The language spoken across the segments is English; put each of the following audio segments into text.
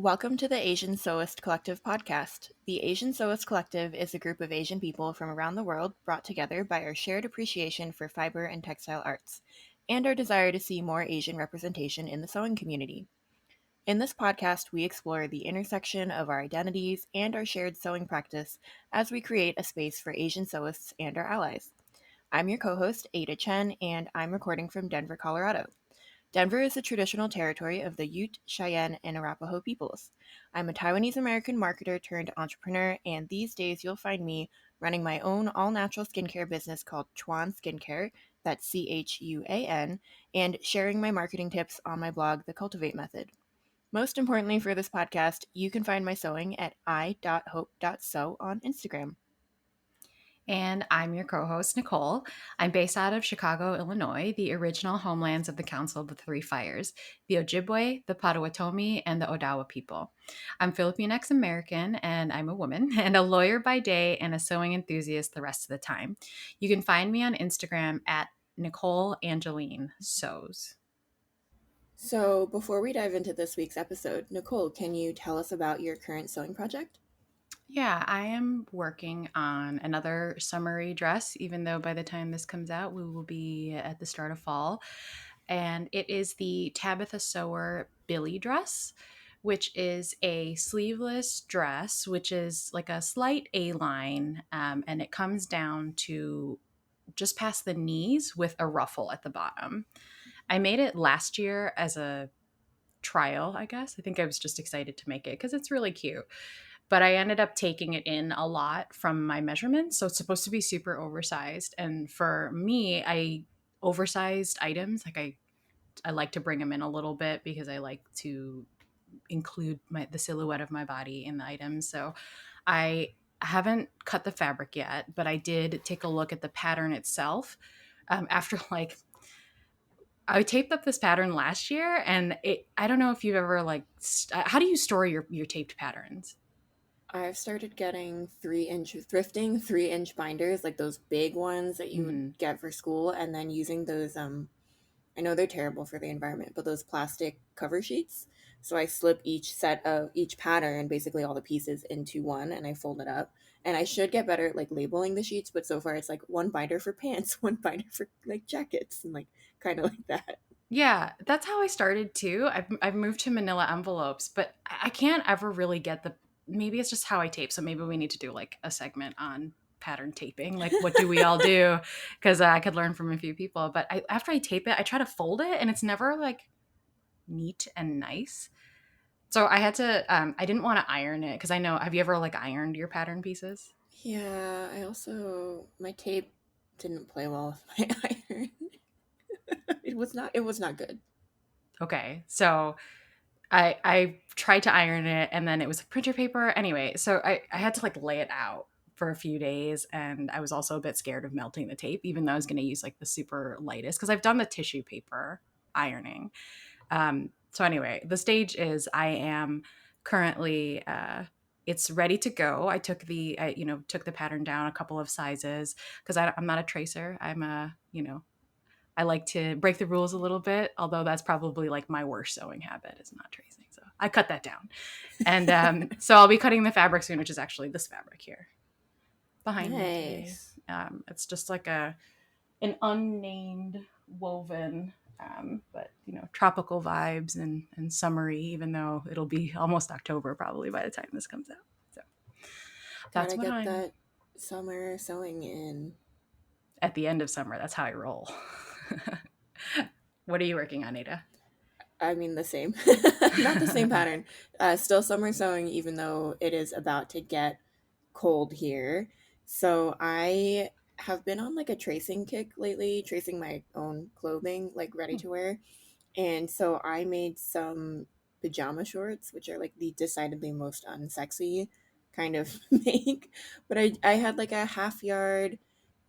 Welcome to the Asian Sewist Collective podcast. The Asian Sewist Collective is a group of Asian people from around the world brought together by our shared appreciation for fiber and textile arts, and our desire to see more Asian representation in the sewing community. In this podcast, we explore the intersection of our identities and our shared sewing practice as we create a space for Asian sewists and our allies. I'm your co-host, Ada Chen, and I'm recording from Denver, Colorado. Denver is the traditional territory of the Ute, Cheyenne, and Arapaho peoples. I'm a Taiwanese American marketer turned entrepreneur, and these days you'll find me running my own all-natural skincare business called Chuan Skincare, that's Chuan, and sharing my marketing tips on my blog, The Cultivate Method. Most importantly for this podcast, you can find my sewing at i.hope.sew on Instagram. And I'm your co-host, Nicole. I'm based out of Chicago, Illinois, the original homelands of the Council of the Three Fires, the Ojibwe, the Potawatomi, and the Odawa people. I'm Filipinx American, and I'm a woman, and a lawyer by day and a sewing enthusiast the rest of the time. You can find me on Instagram at Nicole Angeline Sews. So before we dive into this week's episode, Nicole, can you tell us about your current sewing project? Yeah, I am working on another summery dress, even though by the time this comes out, we will be at the start of fall. And it is the Tabitha Sewer Billy dress, which is a sleeveless dress, which is like a slight A-line, and it comes down to just past the knees with a ruffle at the bottom. I made it last year as a trial, I guess. I think I was just excited to make it because it's really cute. But I ended up taking it in a lot from my measurements. So it's supposed to be super oversized. And for me, I oversized items. I like to bring them in a little bit because I like to include the silhouette of my body in the items. So I haven't cut the fabric yet, but I did take a look at the pattern itself. After I taped up this pattern last year, and I don't know if you've ever how do you store your taped patterns? I've started getting 3-inch thrifting 3-inch binders, like those big ones that you would get for school, and then using those I know they're terrible for the environment, but those plastic cover sheets. So I slip each set of each pattern, basically all the pieces, into one, and I fold it up. And I should get better at like labeling the sheets, but so far it's like one binder for pants, one binder for like jackets, and like kind of like that. Yeah, that's how I started too. I've moved to manila envelopes, but I can't ever really get maybe it's just how I tape. So maybe we need to do like a segment on pattern taping. Like, what do we all do? Because I could learn from a few people. But after I tape it, I try to fold it, and it's never like neat and nice. So I had to, I didn't want to iron it because I know, have you ever like ironed your pattern pieces? Yeah, I also my tape didn't play well with my iron. It was not good. Okay. So I tried to iron it, and then it was like printer paper. Anyway, so I had to like lay it out for a few days, and I was also a bit scared of melting the tape, even though I was going to use like the super lightest because I've done the tissue paper ironing. So anyway, the stage is I am currently it's ready to go. Took the pattern down a couple of sizes because I'm not a tracer. I like to break the rules a little bit, although that's probably like my worst sewing habit is not tracing. So I cut that down. And so I'll be cutting the fabric soon, which is actually this fabric here behind me today. Nice. It's just like an unnamed woven, but tropical vibes and summery, even though it'll be almost October probably by the time this comes out. So that's Gotta what get I'm that summer sewing in. at the end of summer. That's how I roll. What are you working on, Ada? I mean, the same. Not the same pattern. Still summer sewing, even though it is about to get cold here. So I have been on like a tracing kick lately, tracing my own clothing, like ready to wear. And so I made some pajama shorts, which are like the decidedly most unsexy kind of make. But I had like a half yard,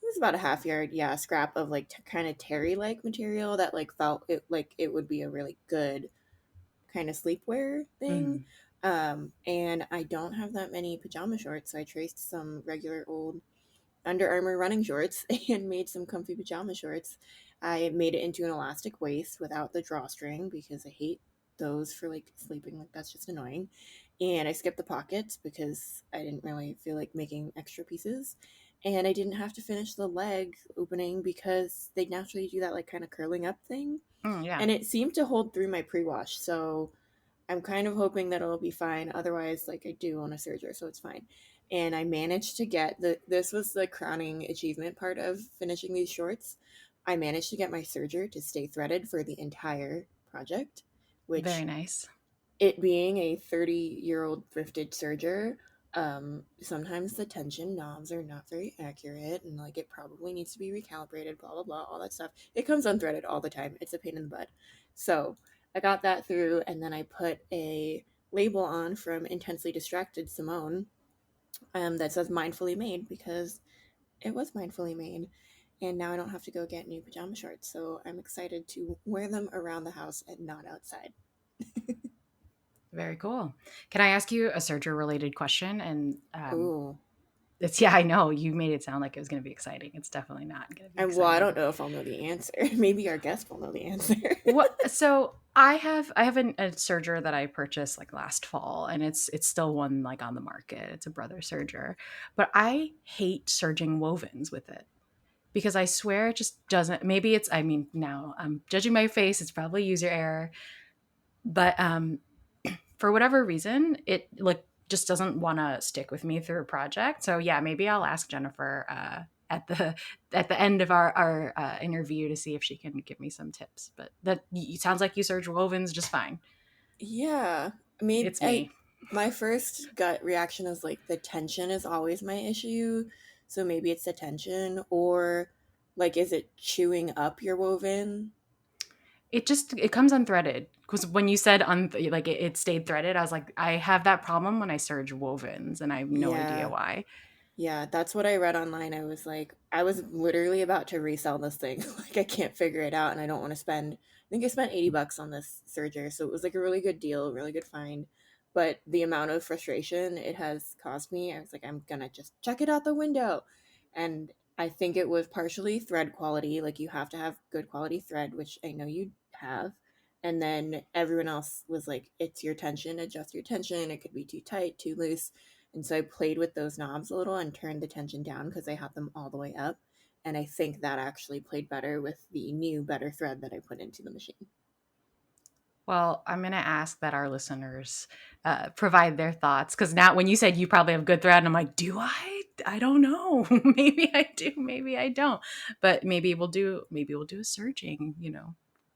it was about a half yard, yeah, scrap of like kind of terry like material that like felt it like it would be a really good kind of sleepwear thing. Mm. And I don't have that many pajama shorts, so I traced some regular old Under Armour running shorts and made some comfy pajama shorts. I made it into an elastic waist without the drawstring because I hate those for like sleeping. Like that's just annoying. And I skipped the pockets because I didn't really feel like making extra pieces. And I didn't have to finish the leg opening because they naturally do that like kind of curling up thing. Yeah. And it seemed to hold through my pre-wash. So I'm kind of hoping that it'll be fine. Otherwise, like I do own a serger, so it's fine. And I managed to get this was the crowning achievement part of finishing these shorts. I managed to get my serger to stay threaded for the entire project, Very which, nice. it being a 30-year-old thrifted serger, sometimes the tension knobs are not very accurate and like it probably needs to be recalibrated, blah blah blah, all that stuff. It comes unthreaded all the time. It's a pain in the butt. So I got that through, and then I put a label on from Intensely Distracted Simone, that says mindfully made, because it was mindfully made. And now I don't have to go get new pajama shorts. So I'm excited to wear them around the house and not outside. Very cool. Can I ask you a serger related question? And Ooh. it's, yeah, I know you made it sound like it was going to be exciting. It's definitely not going to be And well, I exciting. don't know if I'll know the answer. Maybe our guest will know the answer. What? So I have a serger that I purchased like last fall, and it's still one like on the market. It's a brother serger, but I hate serging wovens with it because I swear it just doesn't. Maybe it's. I mean, now I'm judging my face. It's probably user error, but for whatever reason, it like just doesn't want to stick with me through a project. So yeah, maybe I'll ask Jennifer at the end of our interview to see if she can give me some tips. But that it sounds like you serge wovens just fine. Yeah, maybe It's me. my first gut reaction is like the tension is always my issue. So maybe it's the tension, or like is it chewing up your woven? It comes unthreaded because when you said like it stayed threaded, I was like, I have that problem when I serge wovens, and I have no idea Yeah. why. Yeah, that's what I read online. I was like, I was literally about to resell this thing. Like, I can't figure it out, and I don't want to spend. I think I spent $80 on this serger, so it was like a really good deal, really good find. But the amount of frustration it has caused me, I was like, I'm gonna just chuck it out the window. And I think it was partially thread quality. Like, you have to have good quality thread, which I know you have. And then everyone else was like, it's your tension, adjust your tension. It could be too tight, too loose, and so I played with those knobs a little and turned the tension down because I had them all the way up. And I think that actually played better with the new, better thread that I put into the machine. Well, I'm going to ask that our listeners provide their thoughts because now, when you said you probably have good thread, and I'm like, do I? I don't know. Maybe I do. Maybe I don't. But maybe we'll do a searching,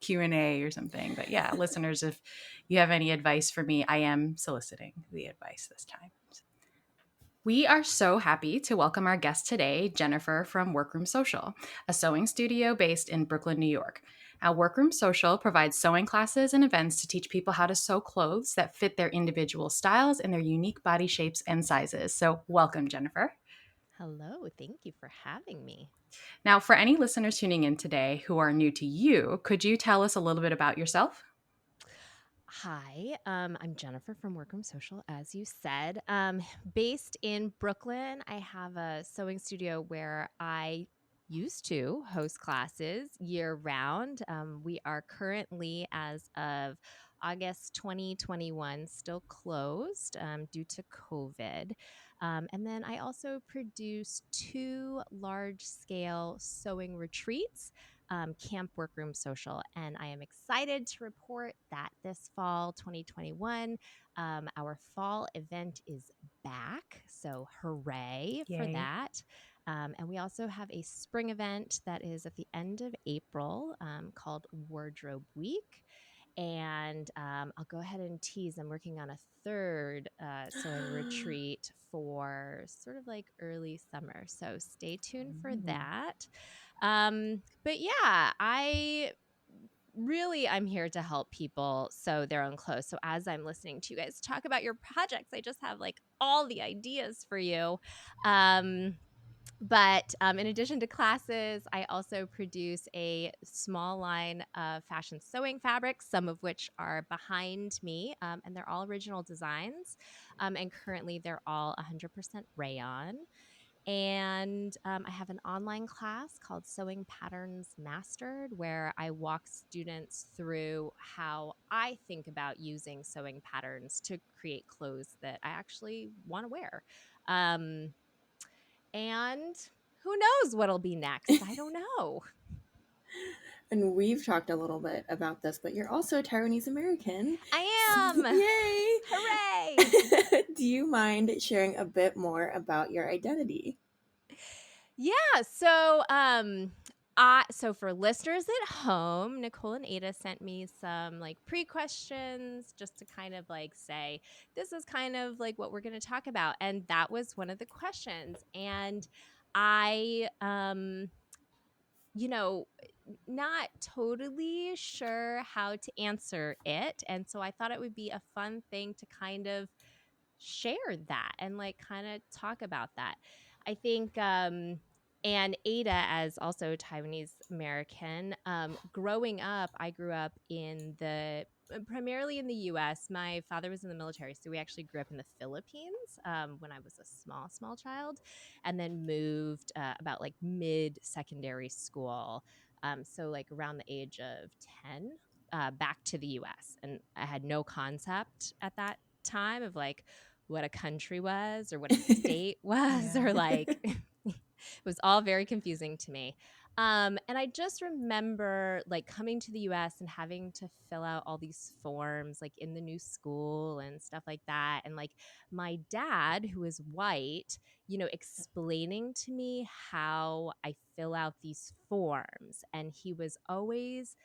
Q&A or something. But yeah, listeners, if you have any advice for me, I am soliciting the advice this time. We are so happy to welcome our guest today, Jennifer from Workroom Social, a sewing studio based in Brooklyn, New York. Our Workroom Social provides sewing classes and events to teach people how to sew clothes that fit their individual styles and their unique body shapes and sizes. So, welcome, Jennifer. Hello, thank you for having me. Now, for any listeners tuning in today who are new to you, could you tell us a little bit about yourself? Hi, I'm Jennifer from Workroom Social, as you said. Based in Brooklyn, I have a sewing studio where I used to host classes year round. We are currently, as of August 2021, still closed due to COVID. And then I also produce two large scale sewing retreats, Camp Workroom Social. And I am excited to report that this fall 2021, our fall event is back. So hooray for Yay. that. And we also have a spring event that is at the end of April called Wardrobe Week. And I'll go ahead and tease. I'm working on a third sewing retreat for sort of like early summer. So stay tuned for Mm. that. But yeah, I'm here to help people sew their own clothes. So as I'm listening to you guys talk about your projects, I just have like all the ideas for you. But in addition to classes, I also produce a small line of fashion sewing fabrics, some of which are behind me, and they're all original designs. And currently, they're all 100% rayon. And I have an online class called Sewing Patterns Mastered, where I walk students through how I think about using sewing patterns to create clothes that I actually want to wear. Um, and who knows what'll be next? I don't know. And we've talked a little bit about this, but you're also a Taiwanese American. I am. Yay! Hooray! Do you mind sharing a bit more about your identity? Yeah. So for listeners at home, Nicole and Ada sent me some like pre-questions just to kind of like say, this is kind of like what we're going to talk about. And that was one of the questions. And I, you know, not totally sure how to answer it. And so I thought it would be a fun thing to kind of share that and like kind of talk about that. I think and Ada, as also Taiwanese American, growing up, I grew up in the primarily in the US. My father was in the military, so we actually grew up in the Philippines when I was a small child, and then moved about like mid secondary school. So like around the age of 10, back to the US. And I had no concept at that time of like what a country was or what a state was, Yeah. or like it was all very confusing to me. And I just remember like coming to the US and having to fill out all these forms like in the new school and stuff like that. And like my dad, who is white, explaining to me how I fill out these forms. And he was always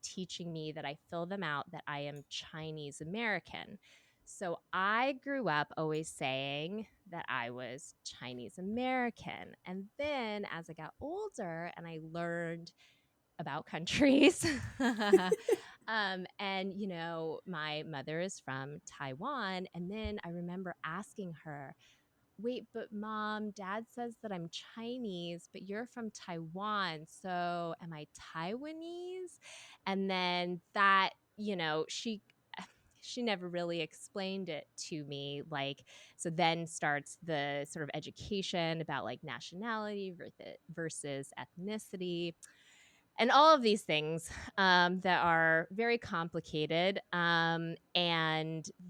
teaching me that I fill them out, that I am Chinese American. So I grew up always saying that I was Chinese American. And then as I got older and I learned about countries, my mother is from Taiwan. And then I remember asking her, wait, but mom, dad says that I'm Chinese, but you're from Taiwan. So am I Taiwanese? And then that, she never really explained it to me. Like, so then starts the sort of education about like nationality versus ethnicity and all of these things that are very complicated. And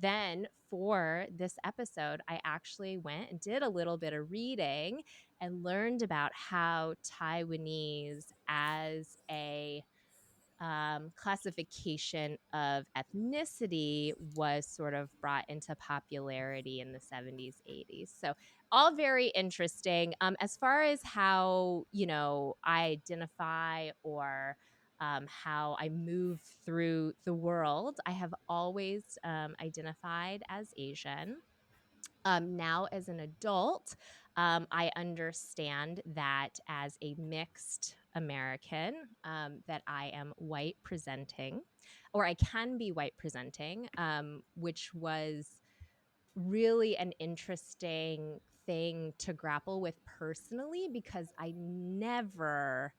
then for this episode, I actually went and did a little bit of reading and learned about how Taiwanese as a classification of ethnicity was sort of brought into popularity in the 70s, 80s. So, all very interesting. As far as how, I identify or how I move through the world, I have always identified as Asian. Now, as an adult, I understand that as a mixed American, that I am white presenting, or I can be white presenting, which was really an interesting thing to grapple with personally because I never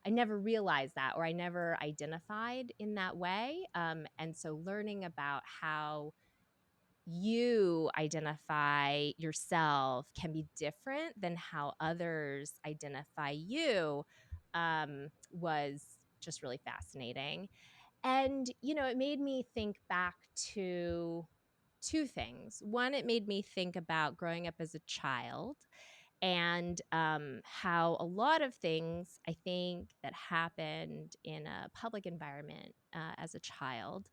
realized that, or I never identified in that way. And so learning about how you identify yourself can be different than how others identify you, was just really fascinating. And, it made me think back to two things. One, it made me think about growing up as a child and how a lot of things I think that happened in a public environment as a child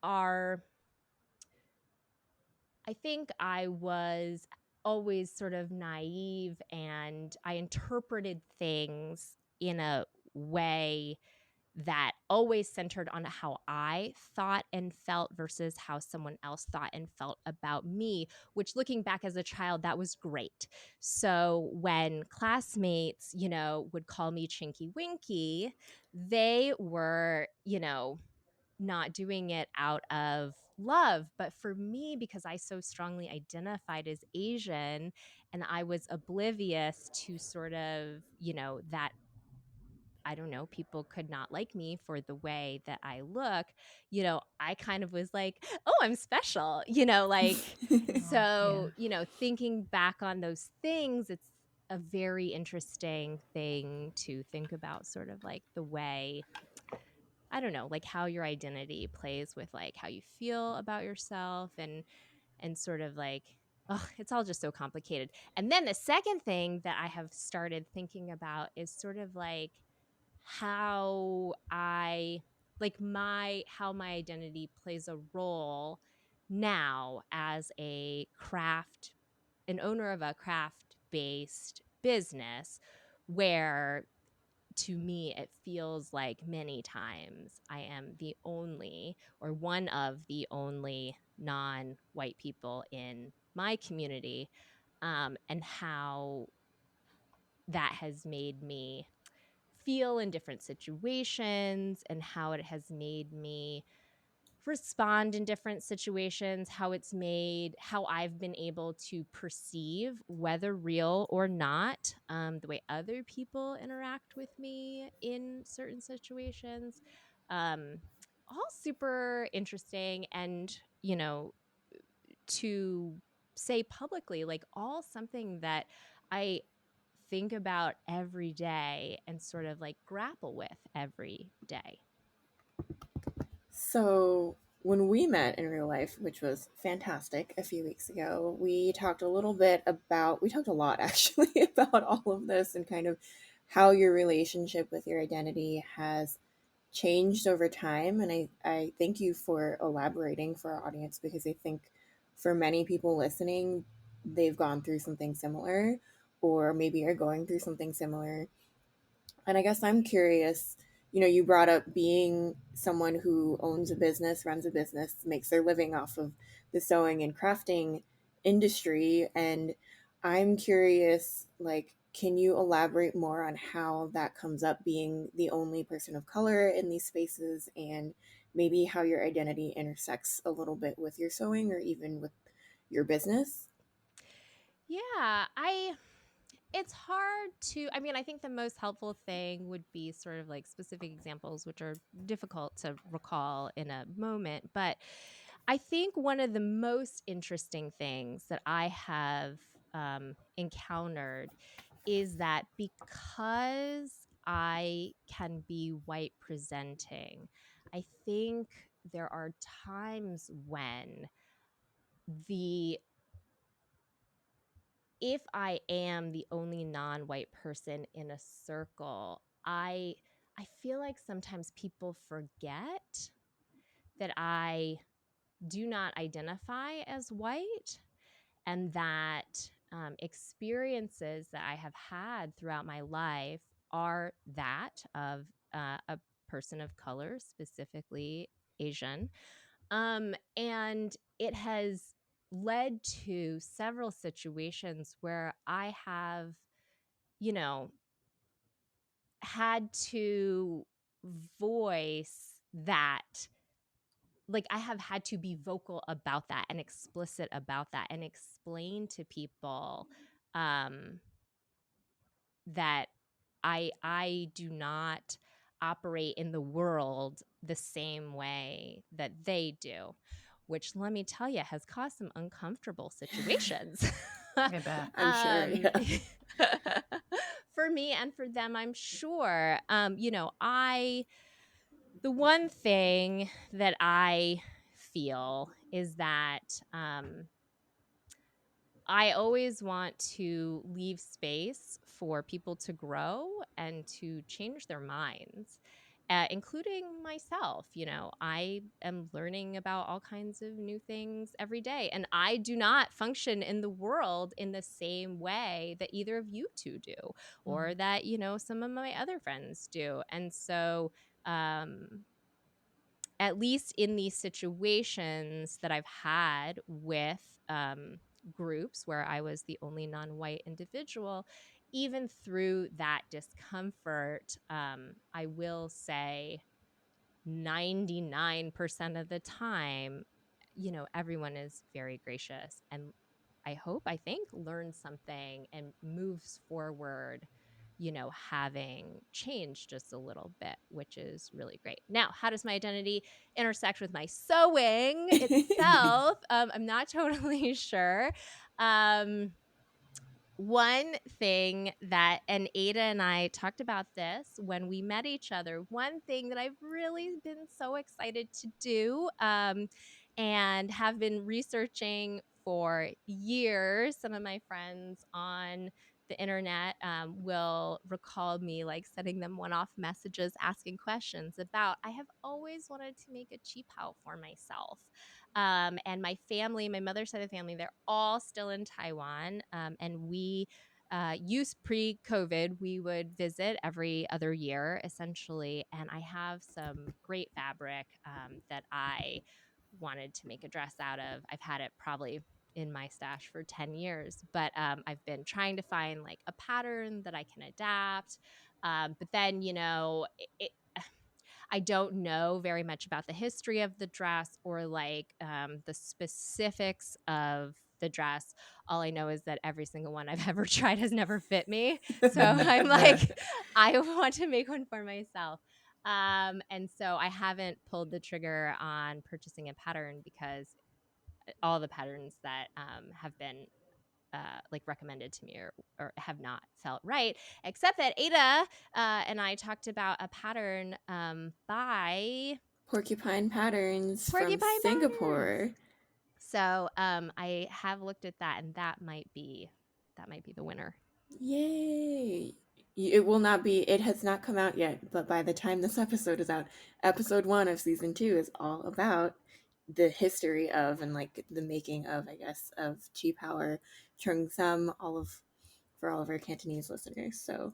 are, I think I was always sort of naive and I interpreted things in a way that always centered on how I thought and felt versus how someone else thought and felt about me, which looking back as a child, that was great. So when classmates, would call me Chinky Winky, they were, not doing it out of love. But for me, because I so strongly identified as Asian and I was oblivious to sort of, that I don't know, people could not like me for the way that I look, I kind of was like, oh, I'm special, like, Oh, yeah. so, thinking back on those things, it's a very interesting thing to think about, sort of like the way, I don't know, like how your identity plays with like how you feel about yourself and sort of like, oh, it's all just so complicated. And then the second thing that I have started thinking about is sort of like how I like my how my identity plays a role now as an owner of a craft based business, where to me it feels like many times I am the only or one of the only non-white people in my community, and how that has made me feel in different situations and how it has made me respond in different situations, how I've been able to perceive, whether real or not, the way other people interact with me in certain situations. Um, all super interesting. And, to say publicly, like all something that I think about every day and sort of like grapple with every day. So, when we met in real life, which was fantastic a few weeks ago, we talked we talked a lot actually about all of this and kind of how your relationship with your identity has changed over time. And I thank you for elaborating for our audience because I think for many people listening, they've gone through something similar or maybe are going through something similar. And I guess I'm curious, you brought up being someone who owns a business, runs a business, makes their living off of the sewing and crafting industry. And I'm curious, like, can you elaborate more on how that comes up being the only person of color in these spaces and maybe how your identity intersects a little bit with your sewing or even with your business? Yeah, it's hard to, I mean, I think the most helpful thing would be sort of like specific examples, which are difficult to recall in a moment. But I think one of the most interesting things that I have encountered is that because I can be white presenting, I think there are times when the if I am the only non-white person in a circle, I feel like sometimes people forget that I do not identify as white, and that experiences that I have had throughout my life are that of a person of color, specifically Asian. And it has led to several situations where I have, you know, had to voice that. Like, I have had to be vocal about that and explicit about that and explain to people um, that I do not operate in the world the same way that they do, which, let me tell you, has caused some uncomfortable situations. I bet. I'm sure, um, yeah. for me and for them, I'm sure. The one thing that I feel is that I always want to leave space for people to grow and to change their minds, including myself. I am learning about all kinds of new things every day, and I do not function in the world in the same way that either of you two do, or that, some of my other friends do. And so, at least in these situations that I've had with groups where I was the only non-white individual, even through that discomfort, I will say 99% of the time, everyone is very gracious and I think learns something and moves forward having changed just a little bit, which is really great. Now, how does my identity intersect with my sewing itself? I'm not totally sure. One thing that, and Ada and I talked about this when we met each other, one thing that I've really been so excited to do and have been researching for years. Some of my friends on the internet will recall me like sending them one-off messages asking questions about, I have always wanted to make a qipao for myself. And my family, my mother's side of the family, they're all still in Taiwan. And we used pre-COVID, we would visit every other year, essentially. And I have some great fabric that I wanted to make a dress out of. I've had it probably in my stash for 10 years, but I've been trying to find like a pattern that I can adapt. But then, I don't know very much about the history of the dress or like the specifics of the dress. All I know is that every single one I've ever tried has never fit me. So I'm like, I want to make one for myself. And so I haven't pulled the trigger on purchasing a pattern because all the patterns that have been like recommended to me or have not felt right, except that Ada and I talked about a pattern by Porcupine Patterns from Porcupine Patterns. Singapore. So I have looked at that, and that might be the winner. Yay! It will not be, it has not come out yet, but by the time this episode is out, episode 1 of season 2 is all about the history of and like the making of, I guess, of Chi Power, Chung Sam, for all of our Cantonese listeners. So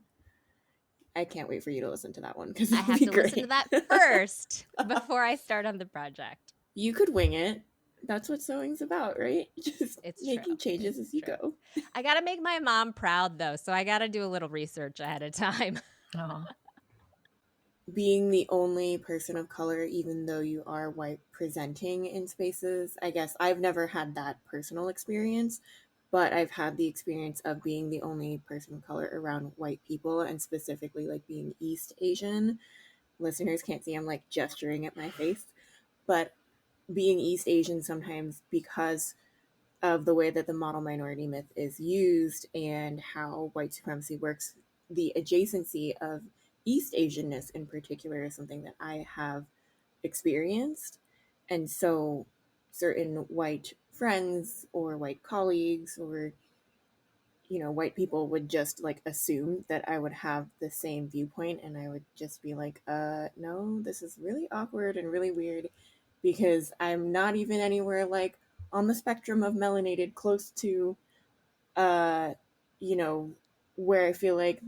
I can't wait for you to listen to that one because I it'll have be to great. listen to that first before I start on the project. You could wing it. That's what sewing's about, right? Just It's making true. changes as you go. I got to make my mom proud, though, so I got to do a little research ahead of time. Oh. Being the only person of color, even though you are white presenting in spaces, I guess I've never had that personal experience, but I've had the experience of being the only person of color around white people, and specifically like being East Asian. Listeners can't see I'm like gesturing at my face, but being East Asian sometimes, because of the way that the model minority myth is used and how white supremacy works, the adjacency of East Asianness in particular is something that I have experienced. And so certain white friends or white colleagues or white people would just like assume that I would have the same viewpoint, and I would just be like, no, this is really awkward and really weird because I'm not even anywhere like on the spectrum of melanated close to uh you know where I feel like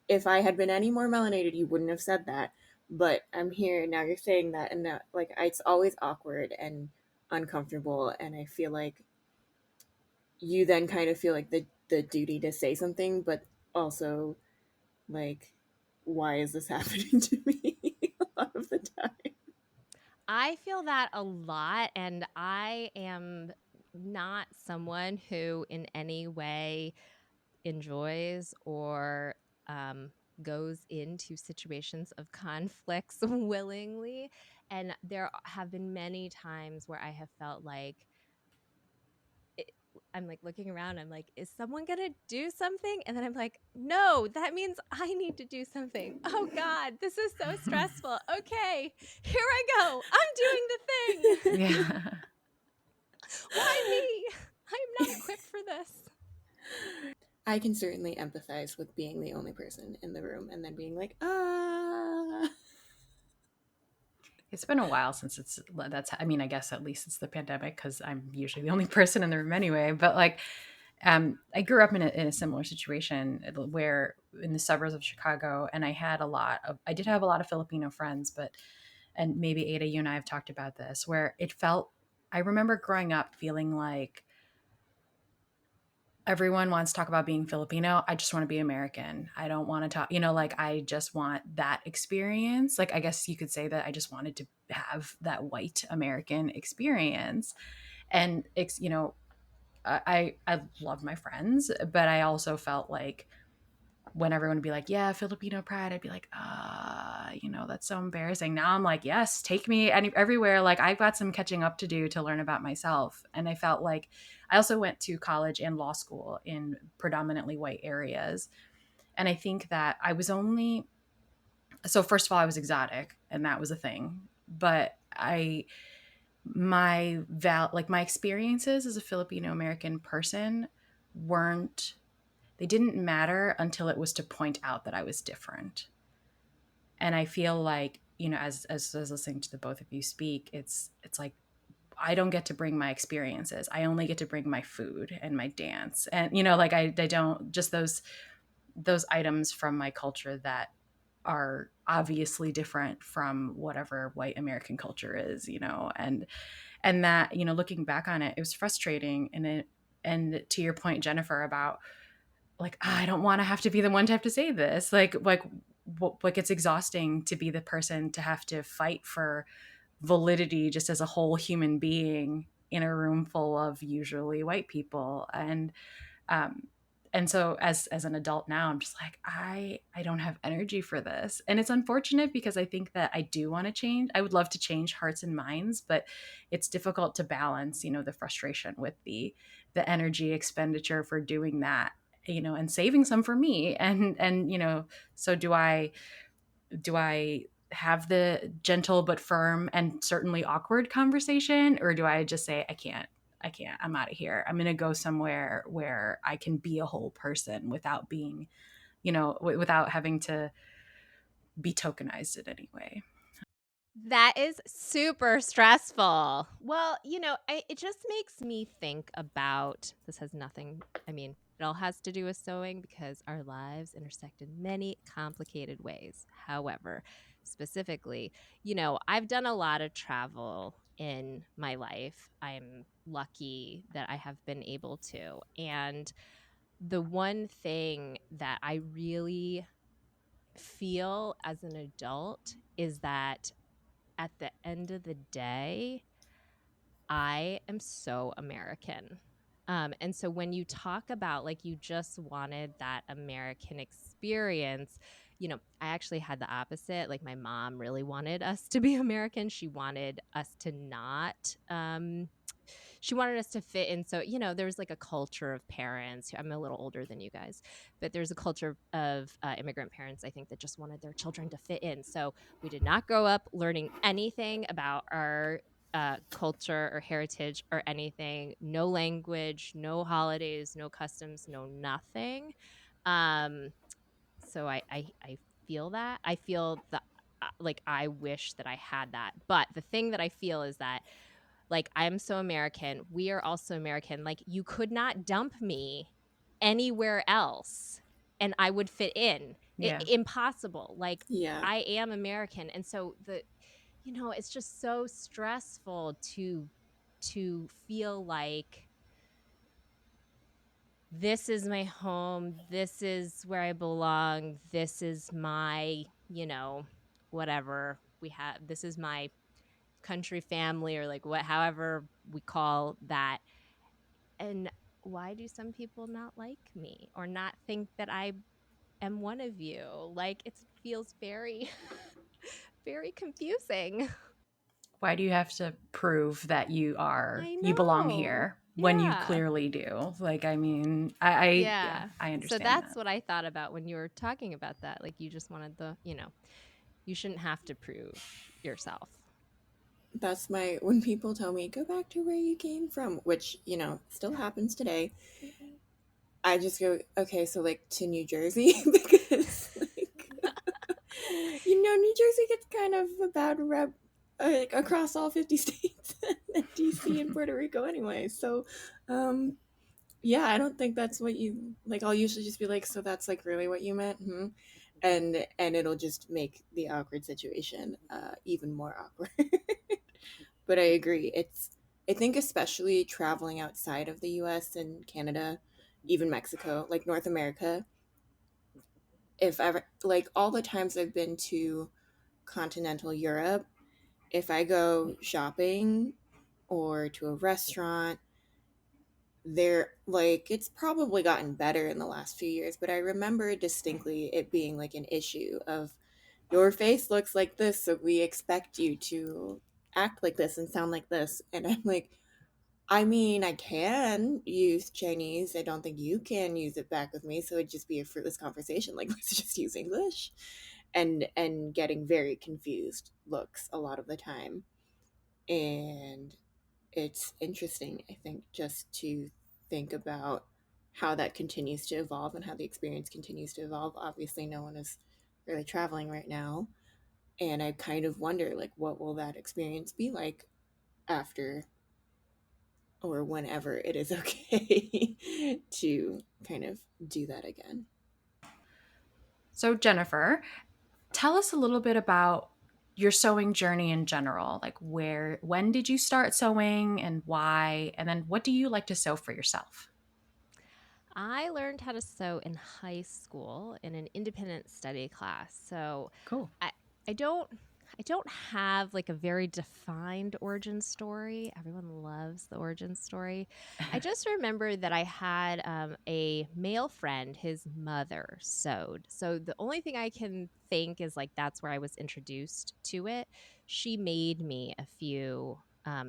if I had been any more melanated you wouldn't have said that, but I'm here now, you're saying that, and that, like, it's always awkward and uncomfortable, and I feel like you then kind of feel like the duty to say something, but also like, why is this happening to me a lot of the time? I feel that a lot, and I am not someone who in any way enjoys or goes into situations of conflicts willingly. And there have been many times where I have felt like it, I'm like looking around, I'm like, is someone gonna do something? And then I'm like, no, that means I need to do something. Oh God, this is so stressful. Okay, here I go. I'm doing the thing. Yeah. Why me? I'm not equipped for this. I can certainly empathize with being the only person in the room and then being like, ah. It's been a while since I mean, I guess at least it's the pandemic because I'm usually the only person in the room anyway. But like, I grew up in a similar situation where in the suburbs of Chicago, and I did have a lot of Filipino friends, and maybe Ada, you and I have talked about this, where I remember growing up feeling like everyone wants to talk about being Filipino. I just want to be American. I don't want to talk, like I just want that experience. Like, I guess you could say that I just wanted to have that white American experience. And I love my friends, but I also felt like when everyone would be like, yeah, Filipino pride, I'd be like, that's so embarrassing. Now I'm like, yes, take me everywhere. Like, I've got some catching up to do to learn about myself. And I felt like I also went to college and law school in predominantly white areas. And I think that so first of all, I was exotic, and that was a thing. But my experiences as a Filipino American person weren't they didn't matter until it was to point out that I was different. And I feel like, as listening to the both of you speak, it's like I don't get to bring my experiences. I only get to bring my food and my dance. And like I don't, just those items from my culture that are obviously different from whatever white American culture is, and that, looking back on it, it was frustrating. And to your point, Jennifer, about like, I don't want to have to be the one to have to say this. Like it's exhausting to be the person to have to fight for validity just as a whole human being in a room full of usually white people. Um, and so as an adult now, I'm just like, I don't have energy for this. And it's unfortunate because I think that I do want to change. I would love to change hearts and minds, but it's difficult to balance, the frustration with the energy expenditure for doing that, and saving some for me. And so do I have the gentle but firm and certainly awkward conversation, or do I just say, I can't, I'm out of here. I'm going to go somewhere where I can be a whole person without being, without having to be tokenized in any way. That is super stressful. Well, it just makes me think about, this has nothing, it all has to do with sewing because our lives intersect in many complicated ways. However, specifically, I've done a lot of travel in my life. I'm lucky that I have been able to. And the one thing that I really feel as an adult is that at the end of the day, I am so American. And so when you talk about like you just wanted that American experience, I actually had the opposite. Like my mom really wanted us to be American. She wanted us to not she wanted us to fit in. So, there was like a culture of parents. I'm a little older than you guys, but there's a culture of immigrant parents, I think, that just wanted their children to fit in. So we did not grow up learning anything about our culture or heritage or anything. No language, no holidays, no customs, no nothing. So I feel that. I feel that like I wish that I had that. But the thing that I feel is that like I'm so American. We are also American. Like you could not dump me anywhere else and I would fit in. Yeah. Impossible. Like Yeah. I am American. And so it's just so stressful to feel like this is my home, this is where I belong, this is my, whatever we have, this is my country family, or like however we call that. And why do some people not like me or not think that I am one of you? Like it feels very very confusing. Why do you have to prove that I you belong know. here when you Yeah. clearly do? Like, I mean, Yeah. I So understand that's that. what I thought about when you were talking about that. Like you just wanted you shouldn't have to prove yourself. That's when people tell me, go back to where you came from, which, still happens today. I just go, okay, so like to New Jersey, because like, New Jersey gets kind of a bad rep across all 50 states and DC and Puerto Rico anyway. So, yeah, I don't think that's what you like. I'll usually just be like, so that's like really what you meant, hmm? And it'll just make the awkward situation even more awkward. But I agree. I think especially traveling outside of the US and Canada, even Mexico, like North America, if ever, like all the times I've been to continental Europe, if I go shopping or to a restaurant, it's probably gotten better in the last few years, but I remember distinctly it being like an issue of your face looks like this, so we expect you to act like this and sound like this. And I'm like, I mean, I can use Chinese. I don't think you can use it back with me, so it'd just be a fruitless conversation. Like, let's just use English. And getting very confused looks a lot of the time. And it's interesting, I think, just to think about how that continues to evolve and how the experience continues to evolve. Obviously, no one is really traveling right now, and I kind of wonder, like, what will that experience be like after or whenever it is okay to kind of do that again. So, Jennifer, tell us a little bit about your sewing journey in general. Like, when did you start sewing and why? And then what do you like to sew for yourself? I learned how to sew in high school in an independent study class. So Cool. I I don't have like a very defined origin story. Everyone loves the origin story. I just remember that I had a male friend, his mother sewed. So the only thing I can think is like that's where I was introduced to it. She made me a few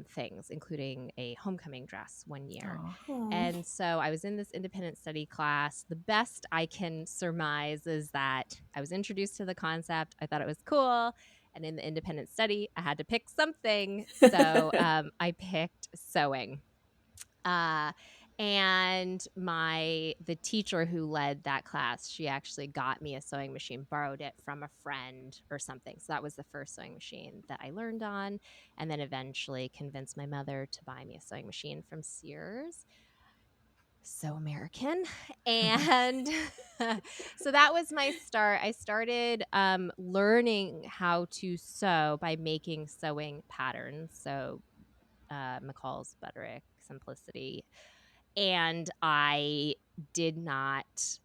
things, including a homecoming dress one year. Oh, Oh. And so I was in this independent study class. The best I can surmise is that I was introduced to the concept. I thought it was cool. And in the independent study, I had to pick something. So I picked sewing. Uh, and the teacher who led that class, she actually got me a sewing machine, borrowed it from a friend or something. So that was the first sewing machine that I learned on, and then eventually convinced my mother to buy me a sewing machine from Sears. So American. And so that was my start. I started learning how to sew by making sewing patterns. So McCall's Butterick Simplicity, and I did not,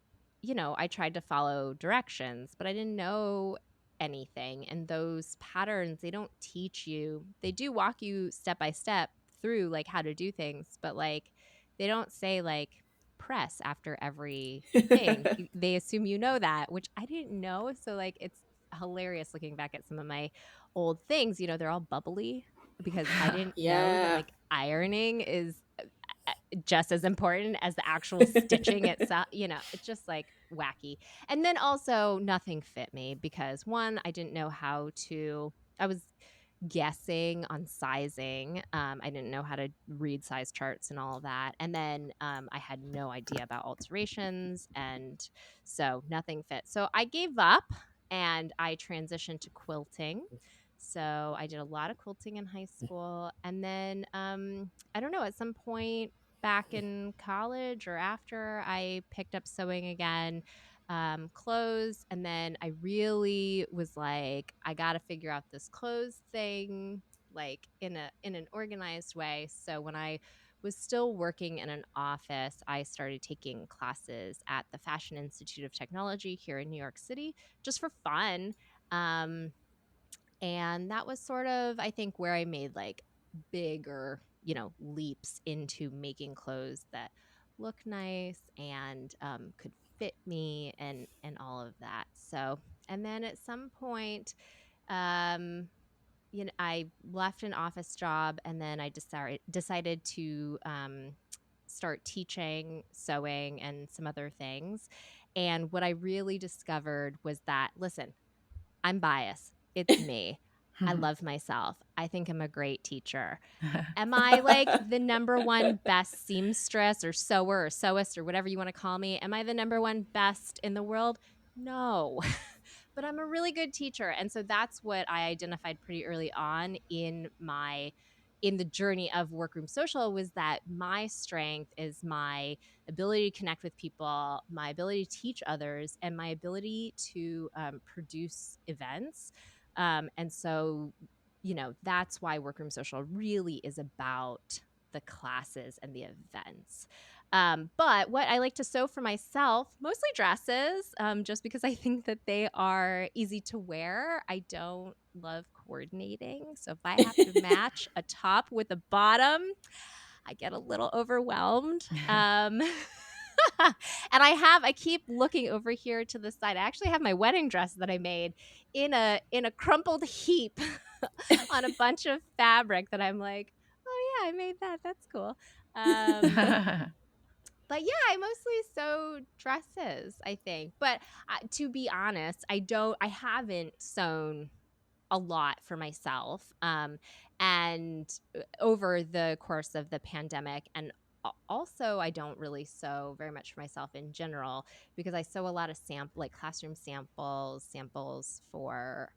I tried to follow directions, but I didn't know anything. And those patterns, they don't teach you, they do walk you step by step through like how to do things, but like they don't say like press after every thing. They assume you know that, which I didn't know. So like it's hilarious looking back at some of my old things, they're all bubbly because I didn't know that Yeah. like ironing is just as important as the actual stitching itself. It's just like wacky. And then also nothing fit me because one, I didn't know I was guessing on sizing. I didn't know how to read size charts and all of that. And then I had no idea about alterations. And so nothing fit. So I gave up and I transitioned to quilting. So I did a lot of quilting in high school. And then I don't know, at some point back in college or after, I picked up sewing again, clothes. And then I really was like, I got to figure out this clothes thing like in an organized way. So when I was still working in an office, I started taking classes at the Fashion Institute of Technology here in New York City just for fun. Um, and that was sort of, I think, where I made like bigger, leaps into making clothes that look nice and could fit me and all of that. So, and then at some point, um, I left an office job and then I decided to start teaching sewing and some other things. And what I really discovered was that, listen, I'm biased. It's me. I love myself. I think I'm a great teacher. Am I like the number one best seamstress or sewer or sewist or whatever you want to call me? Am I the number one best in the world? No. But I'm a really good teacher. And so that's what I identified pretty early on in the journey of Workroom Social, was that my strength is my ability to connect with people, my ability to teach others, and my ability to produce events. And so, that's why Workroom Social really is about the classes and the events. But what I like to sew for myself, mostly dresses, just because I think that they are easy to wear. I don't love coordinating. So if I have to match a top with a bottom, I get a little overwhelmed. And I keep looking over here to the side. I actually have my wedding dress that I made in a crumpled heap on a bunch of fabric that I'm like, oh yeah, I made that. That's cool. But yeah, I mostly sew dresses, I think. But to be honest, I haven't sewn a lot for myself. And over the course of the pandemic, and also I don't really sew very much for myself in general because I sew a lot of like classroom samples for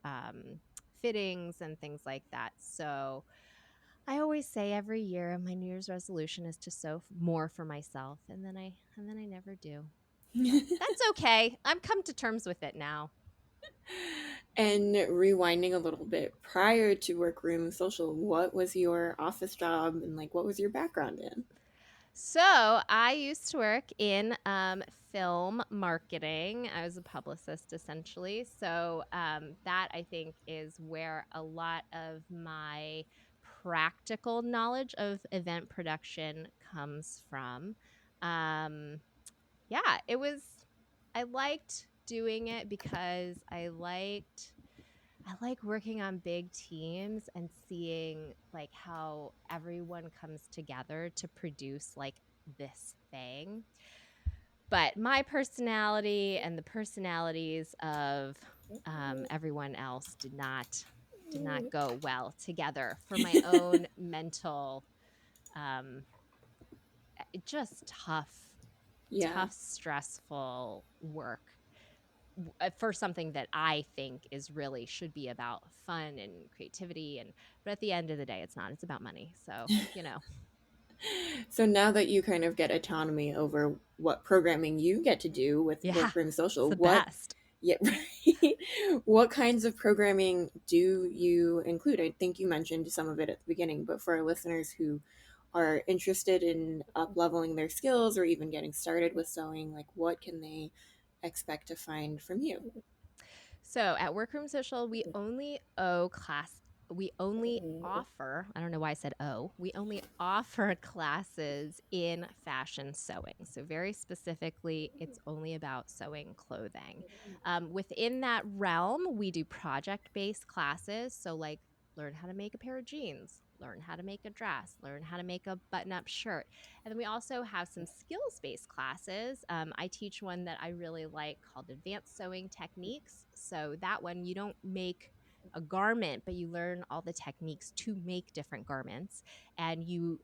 fittings and things like that. So I always say every year my New Year's resolution is to sew more for myself, and then I never do. But that's okay. I've come to terms with it now. And rewinding a little bit, prior to Workroom Social, what was your office job and like what was your background in? So I used to work in film marketing. I was a publicist essentially. So that I think is where a lot of my practical knowledge of event production comes from. Um, yeah, I liked doing it because I like working on big teams and seeing like how everyone comes together to produce like this thing. But my personality and the personalities of everyone else did not go well together for my own mental um, just Yeah. stressful work for something that I think is really should be about fun and creativity, and but at the end of the day it's not. It's about money. So, you know. So now that you kind of get autonomy over what programming you get to do with Yeah. Workroom It's Social, the what best. yeah, right. What kinds of programming do you include? I think you mentioned some of it at the beginning, but for our listeners who are interested in up leveling their skills or even getting started with sewing, like what can they expect to find from you? So at Workroom Social, we only offer, I don't know why I said we only offer classes in fashion sewing. So very specifically, it's only about sewing clothing. Within that realm, we do project-based classes. So like learn how to make a pair of jeans, learn how to make a dress, learn how to make a button-up shirt. And then we also have some skills based classes. I teach one that I really like called Advanced Sewing Techniques. So, that one, you don't make a garment, but you learn all the techniques to make different garments and you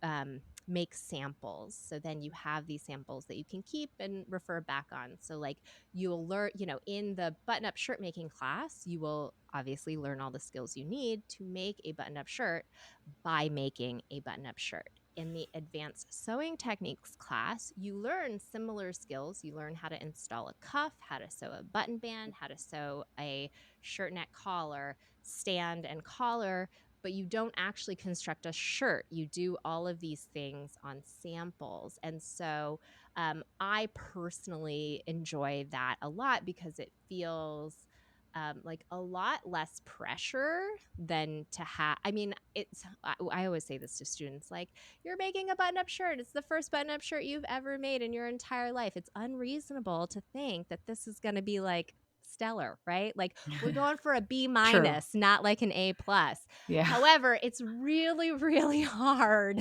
make samples. So, then you have these samples that you can keep and refer back on. So, like, you'll learn, in the button up shirt making class, you will obviously learn all the skills you need to make a button up shirt by making a button up shirt. In the advanced sewing techniques class, you learn similar skills. You learn how to install a cuff, how to sew a button band, how to sew a shirt neck collar, stand and collar, but you don't actually construct a shirt. You do all of these things on samples. And so I personally enjoy that a lot because it feels like a lot less pressure than to have. I mean, I always say this to students like, you're making a button up shirt. It's the first button up shirt you've ever made in your entire life. It's unreasonable to think that this is going to be like stellar, right? Like we're going for a B True. minus, not like an A plus. Yeah. However, it's really, really hard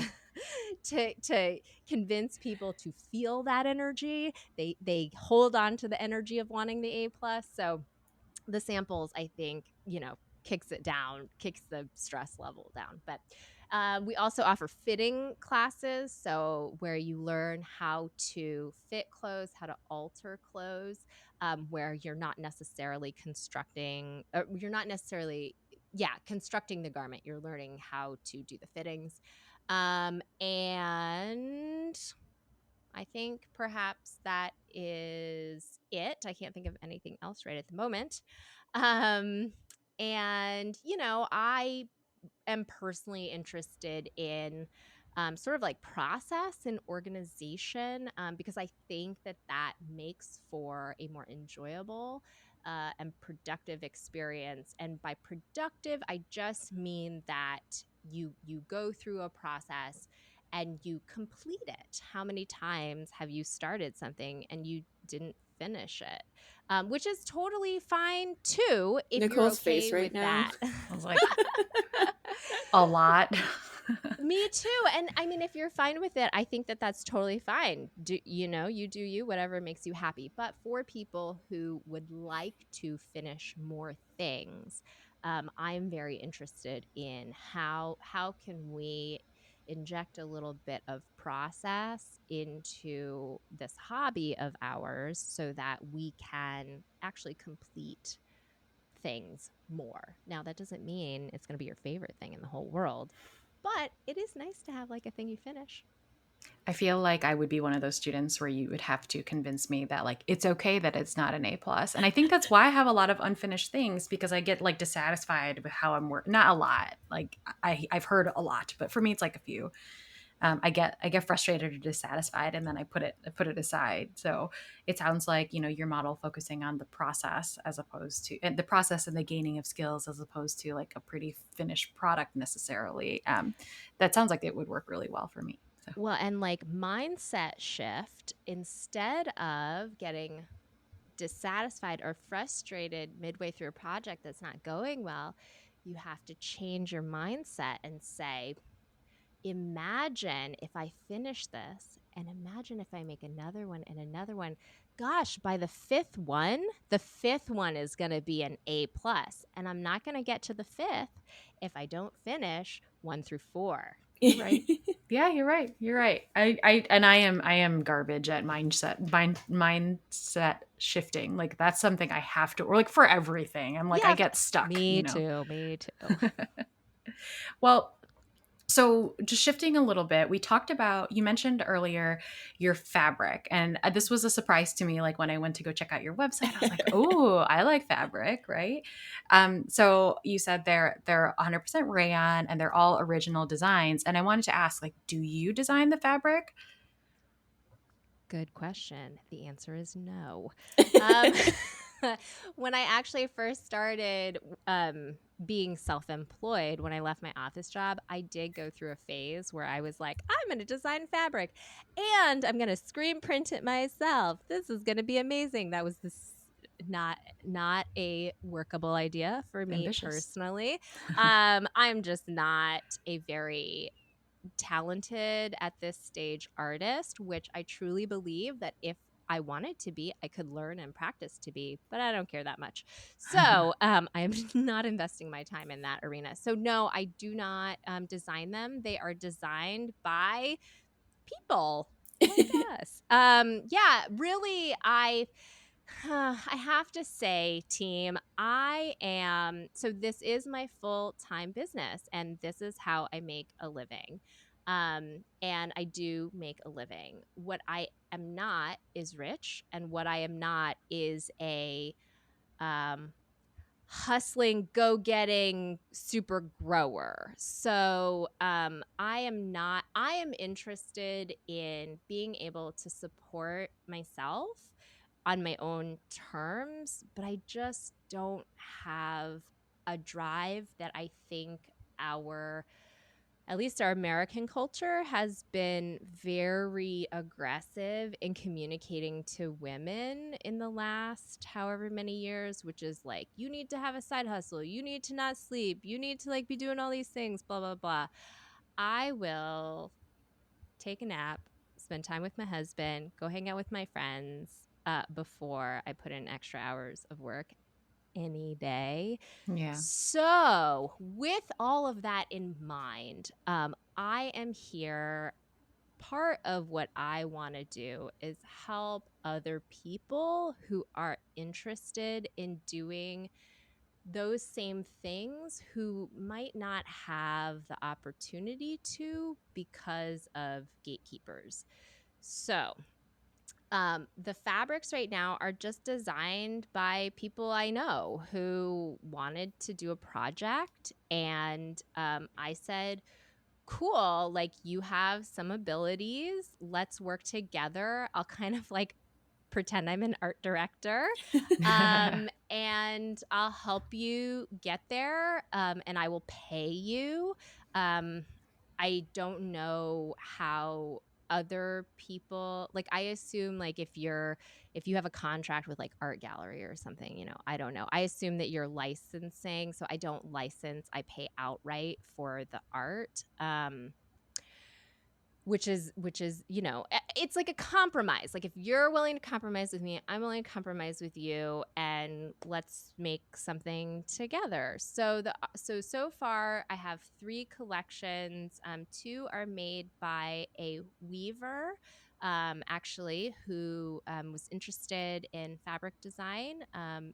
to convince people to feel that energy. They hold on to the energy of wanting the A plus. So the samples, I think, kicks it down, kicks the stress level down. But we also offer fitting classes, so where you learn how to fit clothes, how to alter clothes, where you're not necessarily, constructing the garment. You're learning how to do the fittings. And I think perhaps that is it. I can't think of anything else right at the moment. Um, and, I am personally interested in sort of like process and organization because I think that that makes for a more enjoyable and productive experience. And by productive, I just mean that you go through a process and you complete it. How many times have you started something and you didn't finish it? Which is totally fine too if you're Nicole's okay face right with now. that. I was like, a lot. Me too. And I mean, if you're fine with it, I think that that's totally fine. You do you, whatever makes you happy. But for people who would like to finish more things, I'm very interested in how can we inject a little bit of process into this hobby of ours so that we can actually complete things more. Now, that doesn't mean it's going to be your favorite thing in the whole world, but it is nice to have like a thing you finish. I feel like I would be one of those students where you would have to convince me that like it's okay that it's not an A plus. And I think that's why I have a lot of unfinished things, because I get like dissatisfied with how I'm working. Not a lot. Like I've heard a lot, but for me it's like a few. I get frustrated or dissatisfied, and then I put it aside. So it sounds like, your model focusing on the process as opposed to and the process and the gaining of skills as opposed to like a pretty finished product necessarily. That sounds like it would work really well for me. So. Well, and like mindset shift, instead of getting dissatisfied or frustrated midway through a project that's not going well, you have to change your mindset and say, imagine if I finish this, and imagine if I make another one and another one. Gosh, by the fifth one is going to be an A plus, and I'm not going to get to the fifth if I don't finish 1 through 4. You're right. Yeah, you're right. You're right. I am garbage at mindset shifting. Like that's something I have to, or like for everything. I'm like, I get stuck. Me too. Well, so just shifting a little bit, you mentioned earlier your fabric, and this was a surprise to me. Like when I went to go check out your website, I was like, oh, I like fabric, right? So you said they're 100% rayon and they're all original designs. And I wanted to ask, like, do you design the fabric? Good question. The answer is no. When I actually first started being self-employed, when I left my office job, I did go through a phase where I was like, I'm going to design fabric and I'm going to screen print it myself. This is going to be amazing. That was not a workable idea for me Ambitious. personally. I'm just not a very talented at this stage artist, which I truly believe that if I wanted to be, I could learn and practice to be, but I don't care that much. So I am not investing my time in that arena. So no, I do not design them. They are designed by people like us. Yeah, really, I have to say, team, so this is my full-time business and this is how I make a living. And I do make a living. What I am not is rich, and what I am not is a um, hustling, go-getting super grower. So I am interested in being able to support myself on my own terms, but I just don't have a drive that I think at least our American culture has been very aggressive in communicating to women in the last however many years, which is like, you need to have a side hustle, you need to not sleep, you need to like be doing all these things, blah, blah, blah. I will take a nap, spend time with my husband, go hang out with my friends before I put in extra hours of work any day. Yeah. So, with all of that in mind, I am here. Part of what I want to do is help other people who are interested in doing those same things who might not have the opportunity to because of gatekeepers. So, the fabrics right now are just designed by people I know who wanted to do a project. And I said, cool, like you have some abilities. Let's work together. I'll kind of like pretend I'm an art director, and I'll help you get there, and I will pay you. I don't know how other people, like, I assume, like, if you have a contract with like art gallery or something, you know, I don't know. I assume that you're licensing, so I don't license. I pay outright for the art. Which is, you know, it's like a compromise. Like, if you're willing to compromise with me, I'm willing to compromise with you, and let's make something together. So so far I have 3 collections. 2 are made by a weaver, actually, who was interested in fabric design.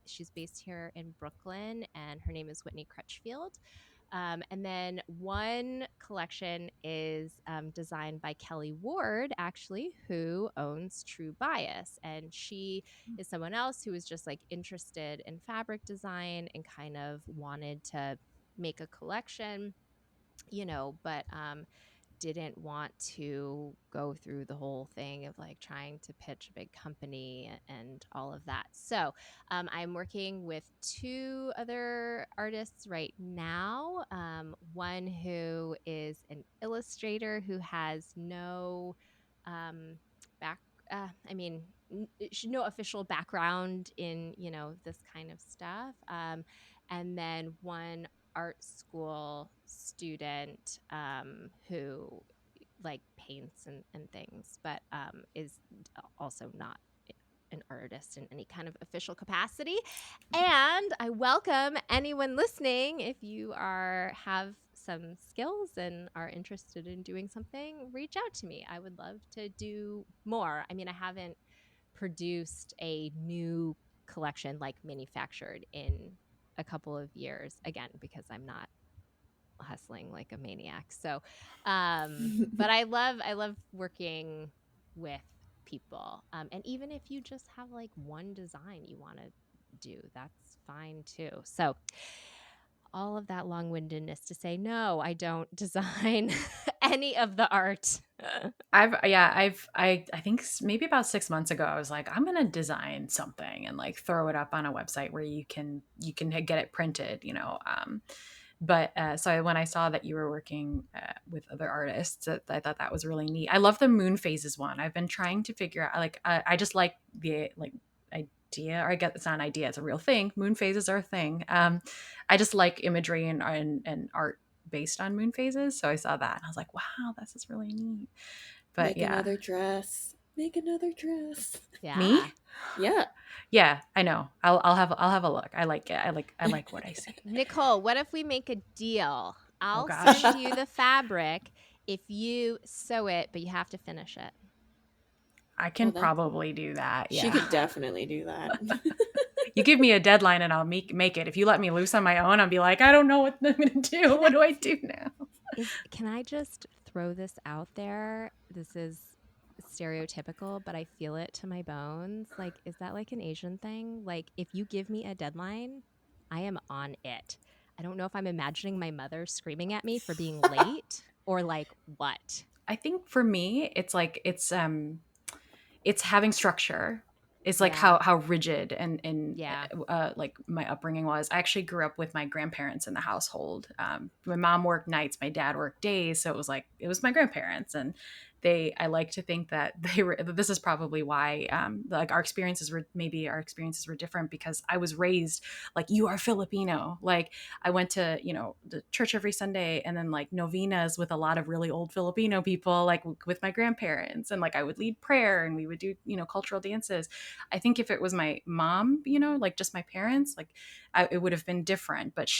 She's based here in Brooklyn, and her name is Whitney Crutchfield. And then one collection is designed by Kelly Ward, actually, who owns True Bias. And she is someone else who was just like interested in fabric design and kind of wanted to make a collection, you know, but didn't want to go through the whole thing of like trying to pitch a big company and all of that. So I'm working with 2 other artists right now. One who is an illustrator who has no back. I mean, no official background in, you know, this kind of stuff. And then one art school student who like paints and things, but is also not an artist in any kind of official capacity. And I welcome anyone listening. If you have some skills and are interested in doing something, reach out to me. I would love to do more. I mean, I haven't produced a new collection like manufactured in a couple of years, again, because I'm not hustling like a maniac. So but I love working with people. And even if you just have like one design you want to do, that's fine too. So all of that long-windedness to say, no, I don't design any of the art. I think maybe about 6 months ago, I was like, I'm gonna design something and like throw it up on a website where you can get it printed, you know. But so when I saw that you were working with other artists, I thought that was really neat. I love the moon phases one. I've been trying to figure out, like, I just like the like idea, or I guess it's not an idea, it's a real thing. Moon phases are a thing. I just like imagery and art based on moon phases. So I saw that and I was like, wow, this is really neat. But Make another dress. Make another dress. Yeah. Me? Yeah. Yeah, I know. I'll have a look. I like it. I like what I see. Nicole, what if we make a deal? I'll gosh. send you the fabric if you sew it, but you have to finish it. I can Well, probably do that. Yeah. She could definitely do that. You give me a deadline and I'll make it. If you let me loose on my own, I'll be like, I don't know what I'm going to do. What do I do now? Can I just throw this out there? This is stereotypical, but I feel it to my bones. Like, is that like an Asian thing? Like, if you give me a deadline, I am on it. I don't know if I'm imagining my mother screaming at me for being late or like what. I think for me, it's like it's having structure. It's like Yeah. how rigid and Yeah. like my upbringing was. I actually grew up with my grandparents in the household. My mom worked nights, my dad worked days, so it was my grandparents, and I like to think that they were. This is probably why like our experiences were different, because I was raised like, you are Filipino. Like, I went to, you know, the church every Sunday, and then like novenas with a lot of really old Filipino people, like with my grandparents, and like I would lead prayer and we would do, you know, cultural dances. I think if it was my mom, you know, like just my parents, like it would have been different. But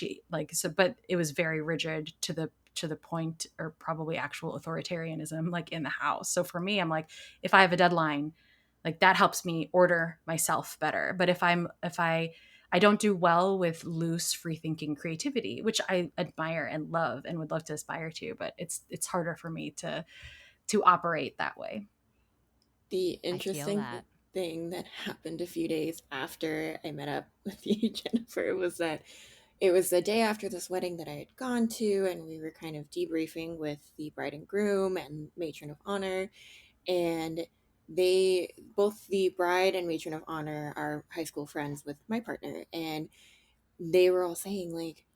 but it was very rigid to the point, or probably actual authoritarianism, like in the house. So for me, I'm like, if I have a deadline, like that helps me order myself better. But if I don't do well with loose, free thinking creativity, which I admire and love and would love to aspire to, but it's harder for me to operate that way. The interesting thing that happened a few days after I met up with you, Jennifer, was that it was the day after this wedding that I had gone to, and we were kind of debriefing with the bride and groom and matron of honor. And both the bride and matron of honor are high school friends with my partner. And they were all saying, like,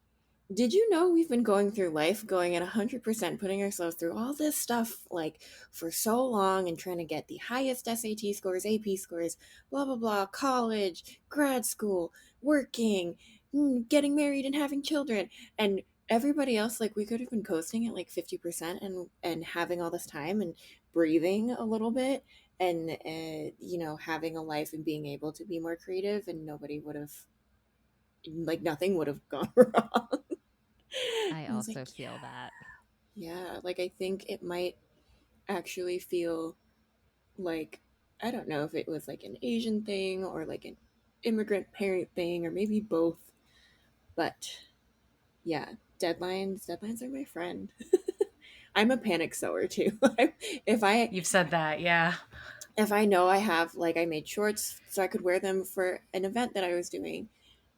Did you know we've been going through life going at 100%, putting ourselves through all this stuff like for so long and trying to get the highest SAT scores, AP scores, blah, blah, blah, college, grad school, working, getting married and having children. And everybody else, like we could have been coasting at like 50% and having all this time and breathing a little bit and, having a life and being able to be more creative, and nobody would have, like, nothing would have gone wrong. I I was like, also feel that. yeah, like I think it might actually feel like, I don't know if it was like an Asian thing or like an immigrant parent thing or maybe both, but yeah, deadlines are my friend. I'm a panic sewer too. if I You've said that, yeah. if I know I have, like, I made shorts so I could wear them for an event that I was doing,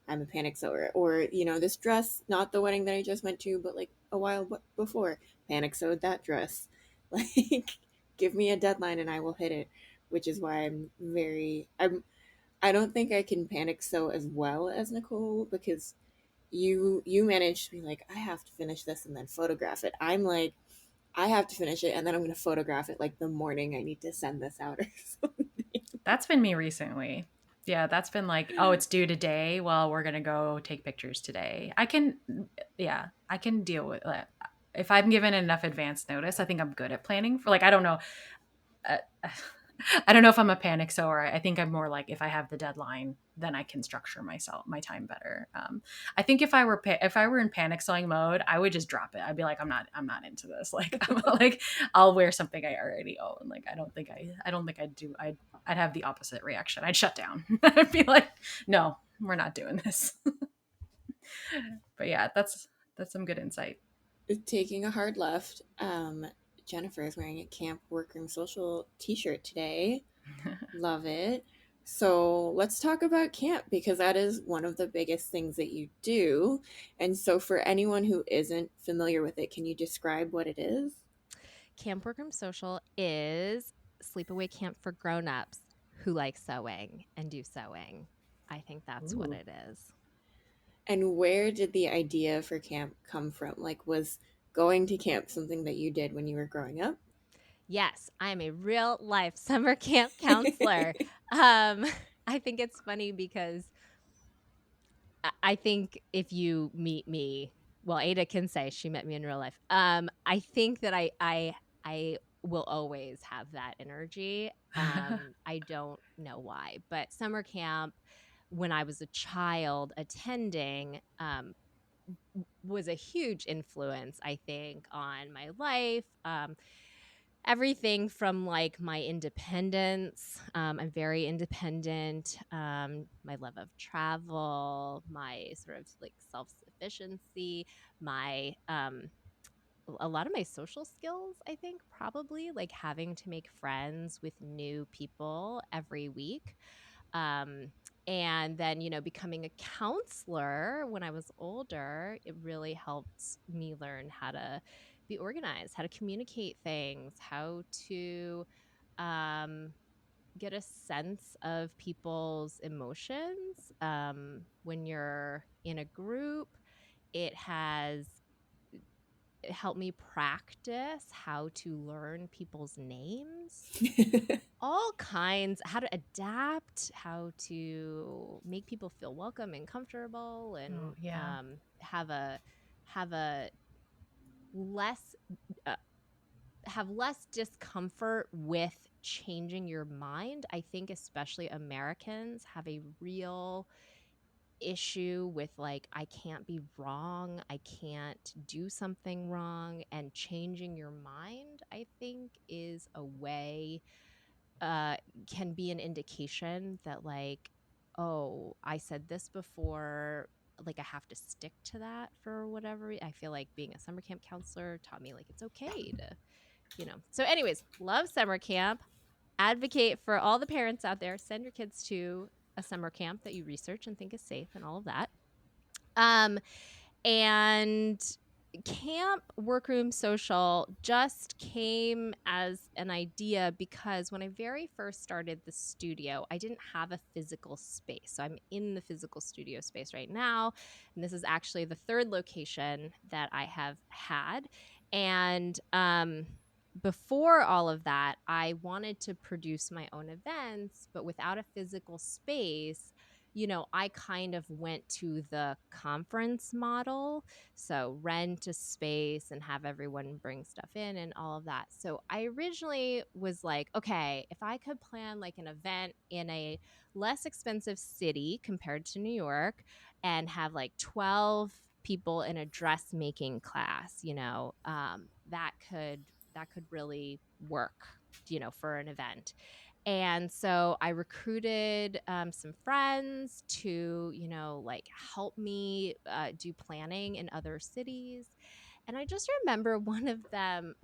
I'm a panic sewer. Or, this dress, not the wedding that I just went to, but like a while before, panic sewed that dress. Like, give me a deadline and I will hit it, which is why I don't think I can panic sew as well as Nicole, because you managed to be like, I have to finish this and then photograph it. I'm like, I have to finish it and then I'm going to photograph it like the morning I need to send this out or something. That's been me recently. Yeah, that's been like, oh, it's due today. Well, we're going to go take pictures today. I can deal with it. If I'm given enough advance notice, I think I'm good at planning for, like, I don't know. Uh, I don't know if I'm a panic sewer. I think I'm more like, if I have the deadline, then I can structure my time better. I think if I were in panic sewing mode, I would just drop it. I'd be like, I'm not into this. Like, like, I'll wear something I already own. Like, I don't think I'd do. I'd have the opposite reaction. I'd shut down. I'd be like, no, we're not doing this. But yeah, that's some good insight. Taking a hard left, Jennifer is wearing a Camp Workroom Social t-shirt today. Love it. So let's talk about camp, because that is one of the biggest things that you do. And so for anyone who isn't familiar with it, can you describe what it is? Camp Workroom Social is sleepaway camp for grown-ups who like sewing and do sewing. I think that's what Ooh. it is. And where did the idea for camp come from? Like, was going to camp something that you did when you were growing up? Yes, I'm a real life summer camp counselor. Um, I think it's funny because I think if you meet me, well, Ada can say she met me in real life. I think that I will always have that energy. I don't know why, but summer camp when I was a child attending was a huge influence, I think, on my life. Everything from like my independence. I'm very independent. My love of travel, my sort of like self sufficiency, my a lot of my social skills, I think, probably like having to make friends with new people every week. Um, and then, becoming a counselor when I was older, it really helped me learn how to be organized, how to communicate things, how to um, get a sense of people's emotions. When you're in a group, it has helped me practice how to learn people's names, all kinds, how to adapt, how to make people feel welcome and comfortable, Oh and yeah. have a less uh, have less discomfort with changing your mind. I think especially Americans have a real issue with like, I can't be wrong, I can't do something wrong, and changing your mind, I think, is a way uh, can be an indication that like, oh, I said this before, like I have to stick to that for whatever I feel like being a summer camp counselor taught me like it's okay to, So anyways, love summer camp. Advocate for all the parents out there. Send your kids to a summer camp that you research and think is safe and all of that. Um and Camp Workroom Social just came as an idea because when I very first started the studio, I didn't have a physical space. So I'm in the physical studio space right now. And this is actually the third location that I have had. And before all of that, I wanted to produce my own events, but without a physical space, I kind of went to the conference model. So rent a space and have everyone bring stuff in and all of that. So I originally was like, okay, if I could plan like an event in a less expensive city compared to New York and have like 12 people in a dressmaking class, that could really work, for an event. And so I recruited some friends to, like help me do planning in other cities. And I just remember one of them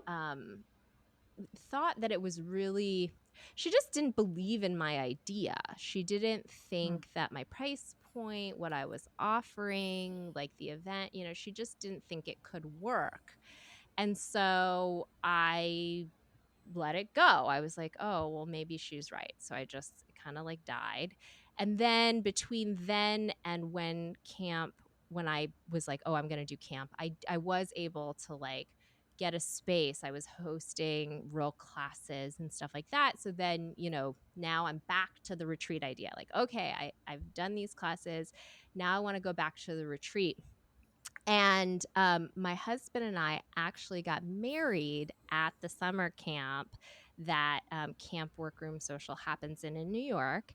thought that it was really, she just didn't believe in my idea. She didn't think that my price point, what I was offering, like the event, she just didn't think it could work. And so I let it go. I was like, oh, well, maybe she's right. So I just kind of like died. And then between then and when I was like, oh, I'm going to do camp, I was able to like get a space. I was hosting real classes and stuff like that. So then, now I'm back to the retreat idea. Like, okay, I've done these classes. Now I want to go back to the retreat. And my husband and I actually got married at the summer camp that Camp Workroom Social happens in New York.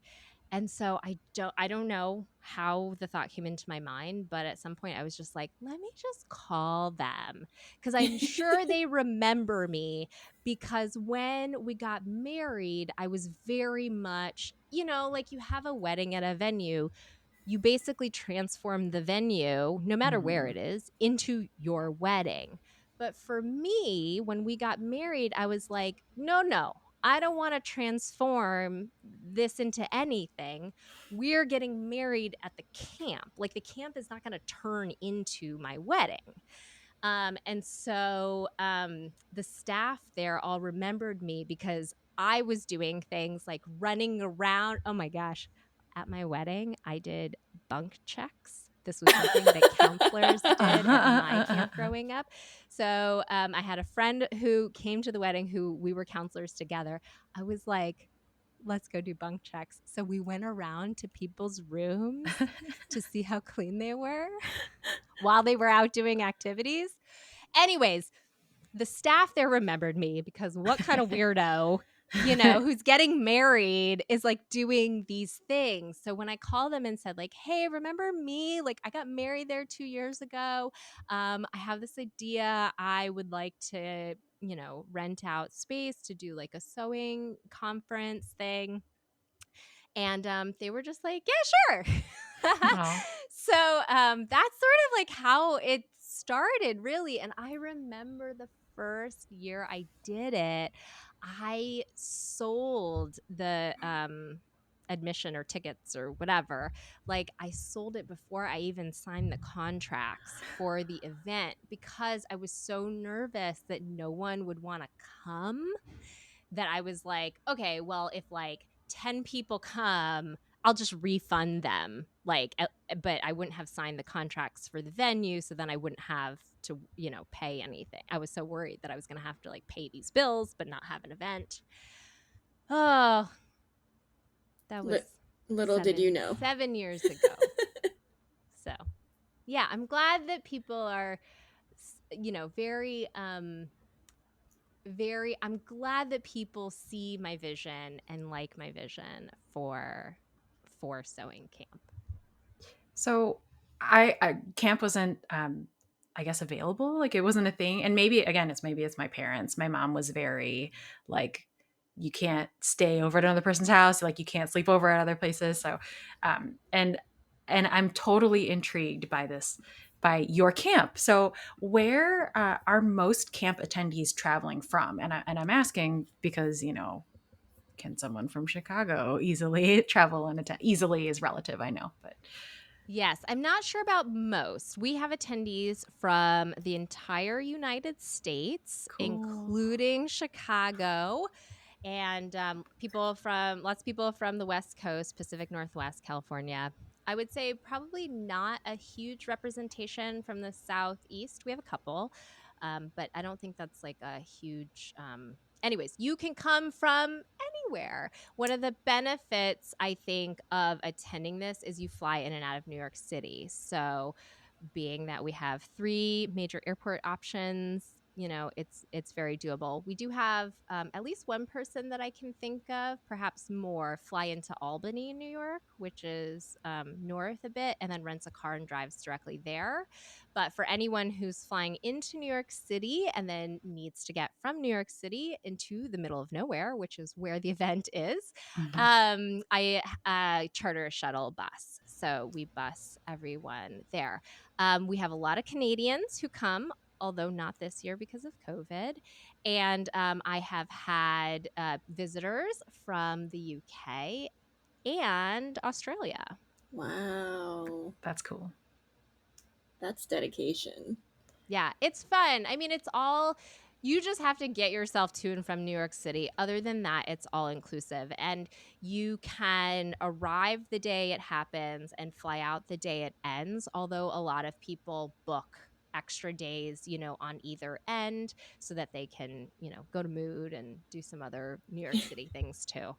And so I don't know how the thought came into my mind, but at some point I was just like, let me just call them because I'm sure they remember me, because when we got married, I was very much, like you have a wedding at a venue, you basically transform the venue, no matter where it is, into your wedding. But for me, when we got married, I was like, no, I don't want to transform this into anything. We're getting married at the camp. Like the camp is not going to turn into my wedding. And so the staff there all remembered me because I was doing things like running around. Oh my gosh. At my wedding, I did bunk checks. This was something that counselors did at my camp growing up. So I had a friend who came to the wedding who we were counselors together. I was like, let's go do bunk checks. So we went around to people's rooms to see how clean they were while they were out doing activities. Anyways, the staff there remembered me because what kind of weirdo, who's getting married is like doing these things. So when I called them and said like, hey, remember me? Like I got married there 2 years ago. I have this idea. I would like to, rent out space to do like a sewing conference thing. And they were just like, yeah, sure. So that's sort of like how it started, really. And I remember the first year I did it, I sold the admission or tickets or whatever. Like I sold it before I even signed the contracts for the event because I was so nervous that no one would want to come, that I was like, okay, well, if like 10 people come, I'll just refund them. Like, but I wouldn't have signed the contracts for the venue. So then I wouldn't have to, pay anything. I was so worried that I was going to have to like pay these bills, but not have an event. Oh, that was Little did you know. 7 years ago. So, yeah, I'm glad that people are, I'm glad that people see my vision and like my vision for sewing camp. So I camp wasn't I guess available. Like it wasn't a thing. And maybe it's my parents. My mom was very like, you can't stay over at another person's house. Like you can't sleep over at other places. So and I'm totally intrigued by this, by your camp. So where are most camp attendees traveling from? And I'm asking because, can someone from Chicago easily travel and attend? Easily is relative, I know, but Yes, I'm not sure about most. We have attendees from the entire United States, Cool. including Chicago, and lots of people from the West Coast, Pacific Northwest, California. I would say probably not a huge representation from the Southeast. We have a couple, but I don't think that's like a huge. Anyways, you can come from anywhere. One of the benefits, I think, of attending this is you fly in and out of New York City. So being that we have 3 major airport options, it's very doable. We do have at least one person that I can think of, perhaps more, fly into Albany, New York, which is north a bit, and then rents a car and drives directly there. But for anyone who's flying into New York City and then needs to get from New York City into the middle of nowhere, which is where the event is, I charter a shuttle bus. So we bus everyone there. We have a lot of Canadians who come, although not this year because of COVID. And I have had visitors from the UK and Australia. Wow. That's cool. That's dedication. Yeah, it's fun. I mean, it's all, you just have to get yourself to and from New York City. Other than that, it's all inclusive. And you can arrive the day it happens and fly out the day it ends. Although a lot of people book extra days, on either end so that they can, go to Mood and do some other New York City things too.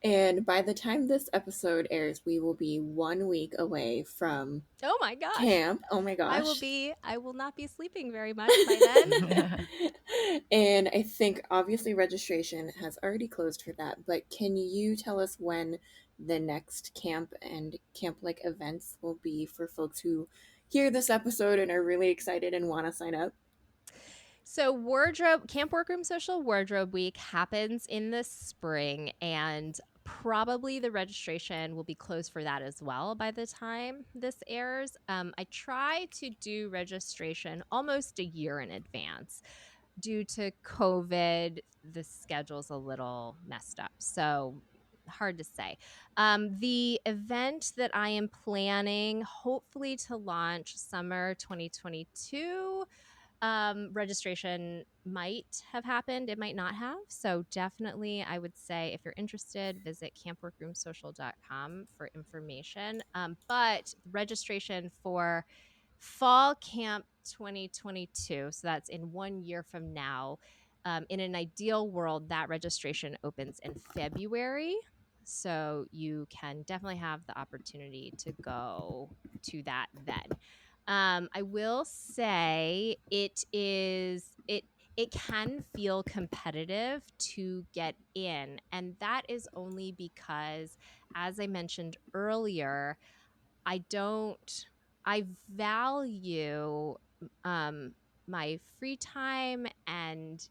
And by the time this episode airs, we will be 1 week away from Oh my gosh. camp. Oh my gosh. I will not be sleeping very much by then. And I think obviously registration has already closed for that, but can you tell us when the next camp and camp-like events will be for folks who hear this episode and are really excited and want to sign up? So Camp Workroom Social Wardrobe Week happens in the spring, and probably the registration will be closed for that as well by the time this airs. I try to do registration almost a year in advance. Due to COVID, the schedule's a little messed up. So hard to say. The event that I am planning, hopefully to launch summer 2022, registration might have happened, it might not have. So definitely, I would say if you're interested, visit campworkroomsocial.com for information. But registration for fall camp 2022, so that's in 1 year from now. In an ideal world, that registration opens in February. So you can definitely have the opportunity to go to that then. I will say it can feel competitive to get in, and that is only because, as I mentioned earlier, I value my free time and,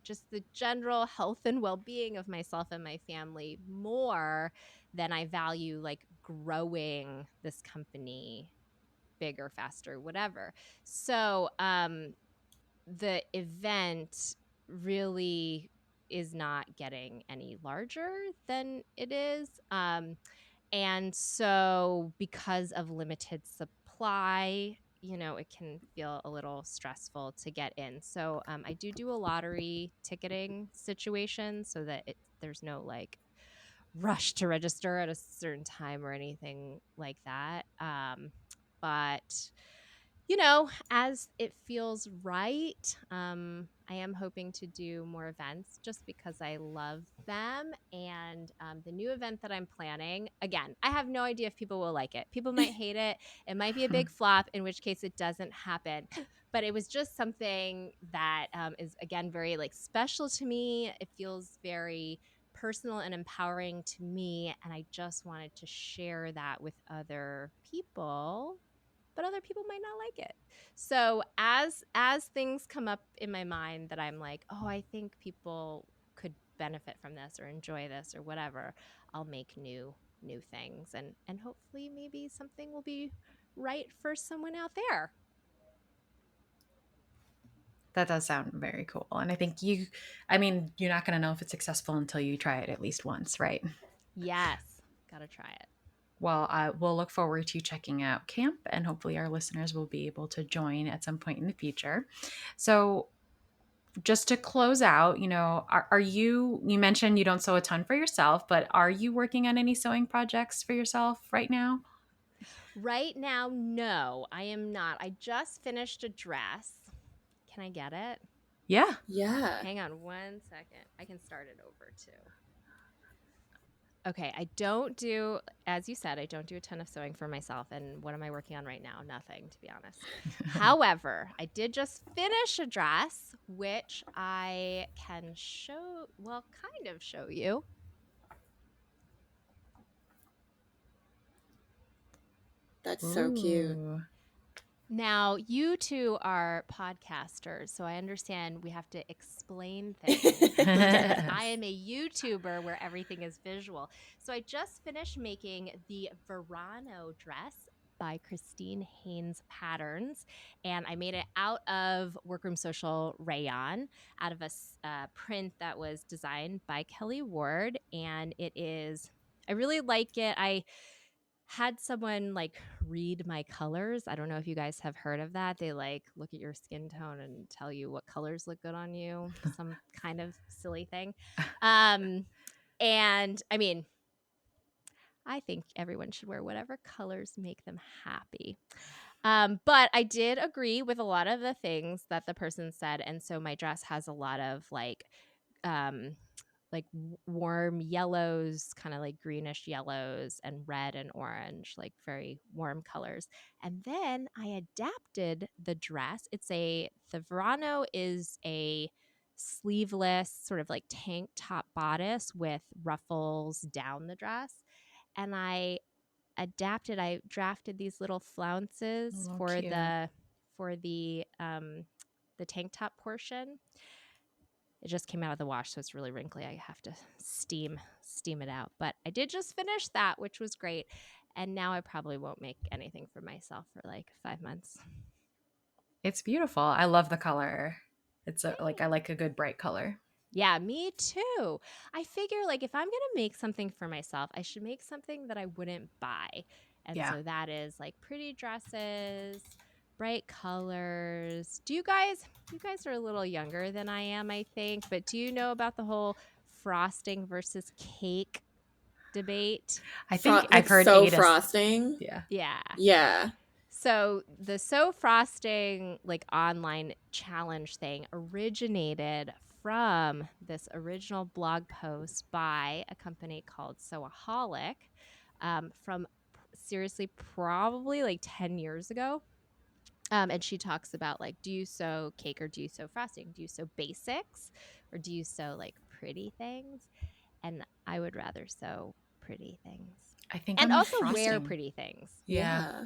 just the general health and well-being of myself and my family more than I value like growing this company bigger, faster, whatever. So, the event really is not getting any larger than it is. And so, because of limited supply, it can feel a little stressful to get in. So, I do a lottery ticketing situation so that there's no like rush to register at a certain time or anything like that. But as it feels right, I am hoping to do more events just because I love them. And the new event that I'm planning, again, I have no idea if people will like it. People might hate it. It might be a big flop, in which case it doesn't happen. But it was just something that is, again, very like special to me. It feels very personal and empowering to me. And I just wanted to share that with other people, but other people might not like it. So as things come up in my mind that I'm like, oh, I think people could benefit from this or enjoy this or whatever, I'll make new things, and hopefully maybe something will be right for someone out there. That does sound very cool. And I think you're not going to know if it's successful until you try it at least once, right? Yes, gotta try it. Well, we'll look forward to checking out camp, and hopefully our listeners will be able to join at some point in the future. So, just to close out, are you mentioned you don't sew a ton for yourself, but are you working on any sewing projects for yourself right now? Right now, no, I am not. I just finished a dress. Can I get it? Yeah. Yeah. Hang on 1 second. I can start it over too. Okay, I don't do, as you said, I don't do a ton of sewing for myself. And what am I working on right now? Nothing, to be honest. However, I did just finish a dress, which I can kind of show you. That's so cute. Ooh. Now, you two are podcasters, so I understand we have to explain things because I am a YouTuber where everything is visual. So I just finished making the Verano dress by Christine Haynes Patterns, and I made it out of Workroom Social rayon, out of a print that was designed by Kelly Ward, and I really like it. I had someone read my colors. I don't know if you guys have heard of that. They look at your skin tone and tell you what colors look good on you, some kind of silly thing. And I mean, I think everyone should wear whatever colors make them happy. But I did agree with a lot of the things that the person said. And so my dress has a lot of um, warm yellows, kind of like greenish yellows, and red and orange, like very warm colors. And then I adapted the dress. The Verano is a sleeveless sort of like tank top bodice with ruffles down the dress. And I drafted these little flounces Oh, for cute. the tank top portion. It just came out of the wash, so it's really wrinkly. I have to steam it out. But I did just finish that, which was great. And now I probably won't make anything for myself for like 5 months. It's beautiful. I love the color. I like a good bright color. Yeah, me too. I figure if I'm going to make something for myself, I should make something that I wouldn't buy. And Yeah. so that is pretty dresses, bright colors. You guys are a little younger than I am, I think, but do you know about the whole frosting versus cake debate? I think I've heard so Ada's. frosting. Yeah. Yeah. Yeah. So the So Frosting online challenge thing originated from this original blog post by a company called Sewaholic from seriously probably 10 years ago. And she talks about do you sew cake or do you sew frosting? Do you sew basics or do you sew pretty things? And I would rather sew pretty things. I think And I'm a also wear frosting. pretty things. Yeah.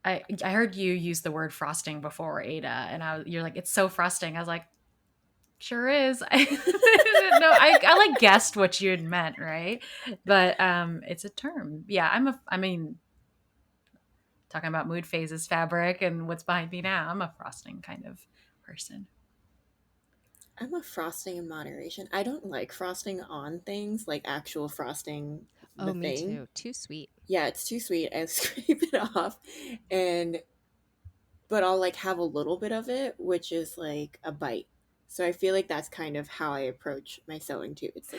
I heard you use the word frosting before, Ada, and you're like, it's so frosting. I was like, sure is. I guessed what you had meant, right? But it's a term. Yeah, I mean, talking about mood phases, fabric, and what's behind me now. I'm a frosting kind of person. I'm a frosting in moderation. I don't like frosting on things, like actual frosting the Oh, me thing. too. Too sweet. Yeah, it's too sweet. I scrape it off, but I'll have a little bit of it, which is like a bite. So I feel like that's kind of how I approach my sewing too. It's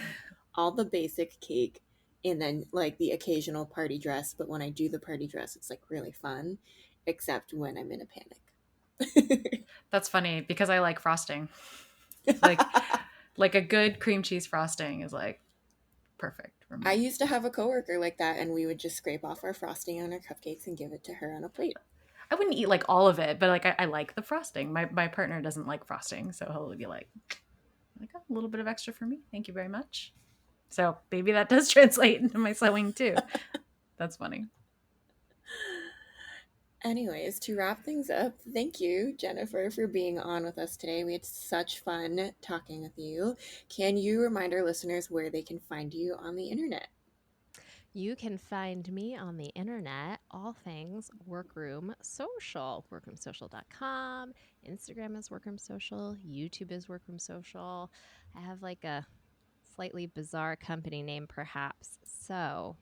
all the basic cake and then the occasional party dress, but when I do the party dress, it's really fun, except when I'm in a panic. That's funny because I like frosting. Like a good cream cheese frosting is perfect for me. I used to have a coworker like that, and we would just scrape off our frosting on our cupcakes and give it to her on a plate. I wouldn't eat all of it, but I like the frosting. My partner doesn't like frosting, so he'll be like a little bit of extra for me. Thank you very much. So maybe that does translate into my sewing too. That's funny. Anyways, to wrap things up, thank you, Jennifer, for being on with us today. We had such fun talking with you. Can you remind our listeners where they can find you on the internet? You can find me on the internet, all things Workroom Social, workroomsocial.com. Instagram is Workroom Social. YouTube is Workroom Social. I have a slightly bizarre company name, perhaps. So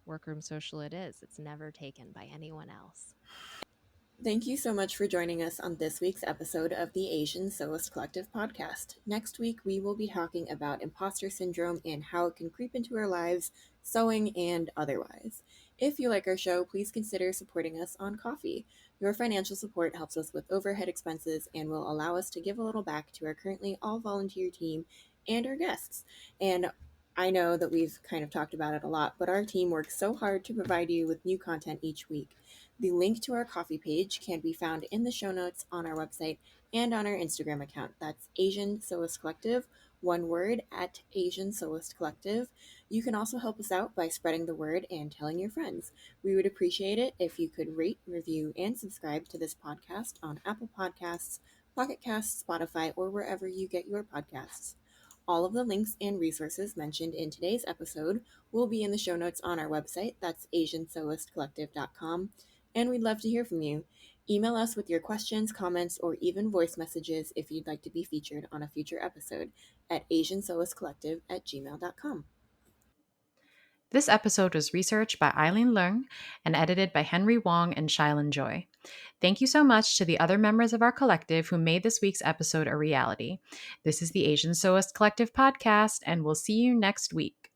Workroom Social it is. It's never taken by anyone else. Thank you so much for joining us on this week's episode of the Asian Sewist Collective podcast. Next week, we will be talking about imposter syndrome and how it can creep into our lives, sewing and otherwise. If you like our show, please consider supporting us on Ko-fi. Your financial support helps us with overhead expenses and will allow us to give a little back to our currently all-volunteer team and our guests. And I know that we've kind of talked about it a lot, but our team works so hard to provide you with new content each week. The link to our Ko-fi page can be found in the show notes on our website and on our Instagram account. That's Asian Sewist Collective, one word, at Asian Sewist Collective. You can also help us out by spreading the word and telling your friends. We would appreciate it if you could rate, review, and subscribe to this podcast on Apple Podcasts, Pocket Casts, Spotify, or wherever you get your podcasts. All of the links and resources mentioned in today's episode will be in the show notes on our website. That's asiansewistcollective.com. And we'd love to hear from you. Email us with your questions, comments, or even voice messages if you'd like to be featured on a future episode at asiansewistcollective@gmail.com. This episode was researched by Eileen Leung and edited by Henry Wong and Shailen Joy. Thank you so much to the other members of our collective who made this week's episode a reality. This is the Asian Sewist Collective podcast, and we'll see you next week.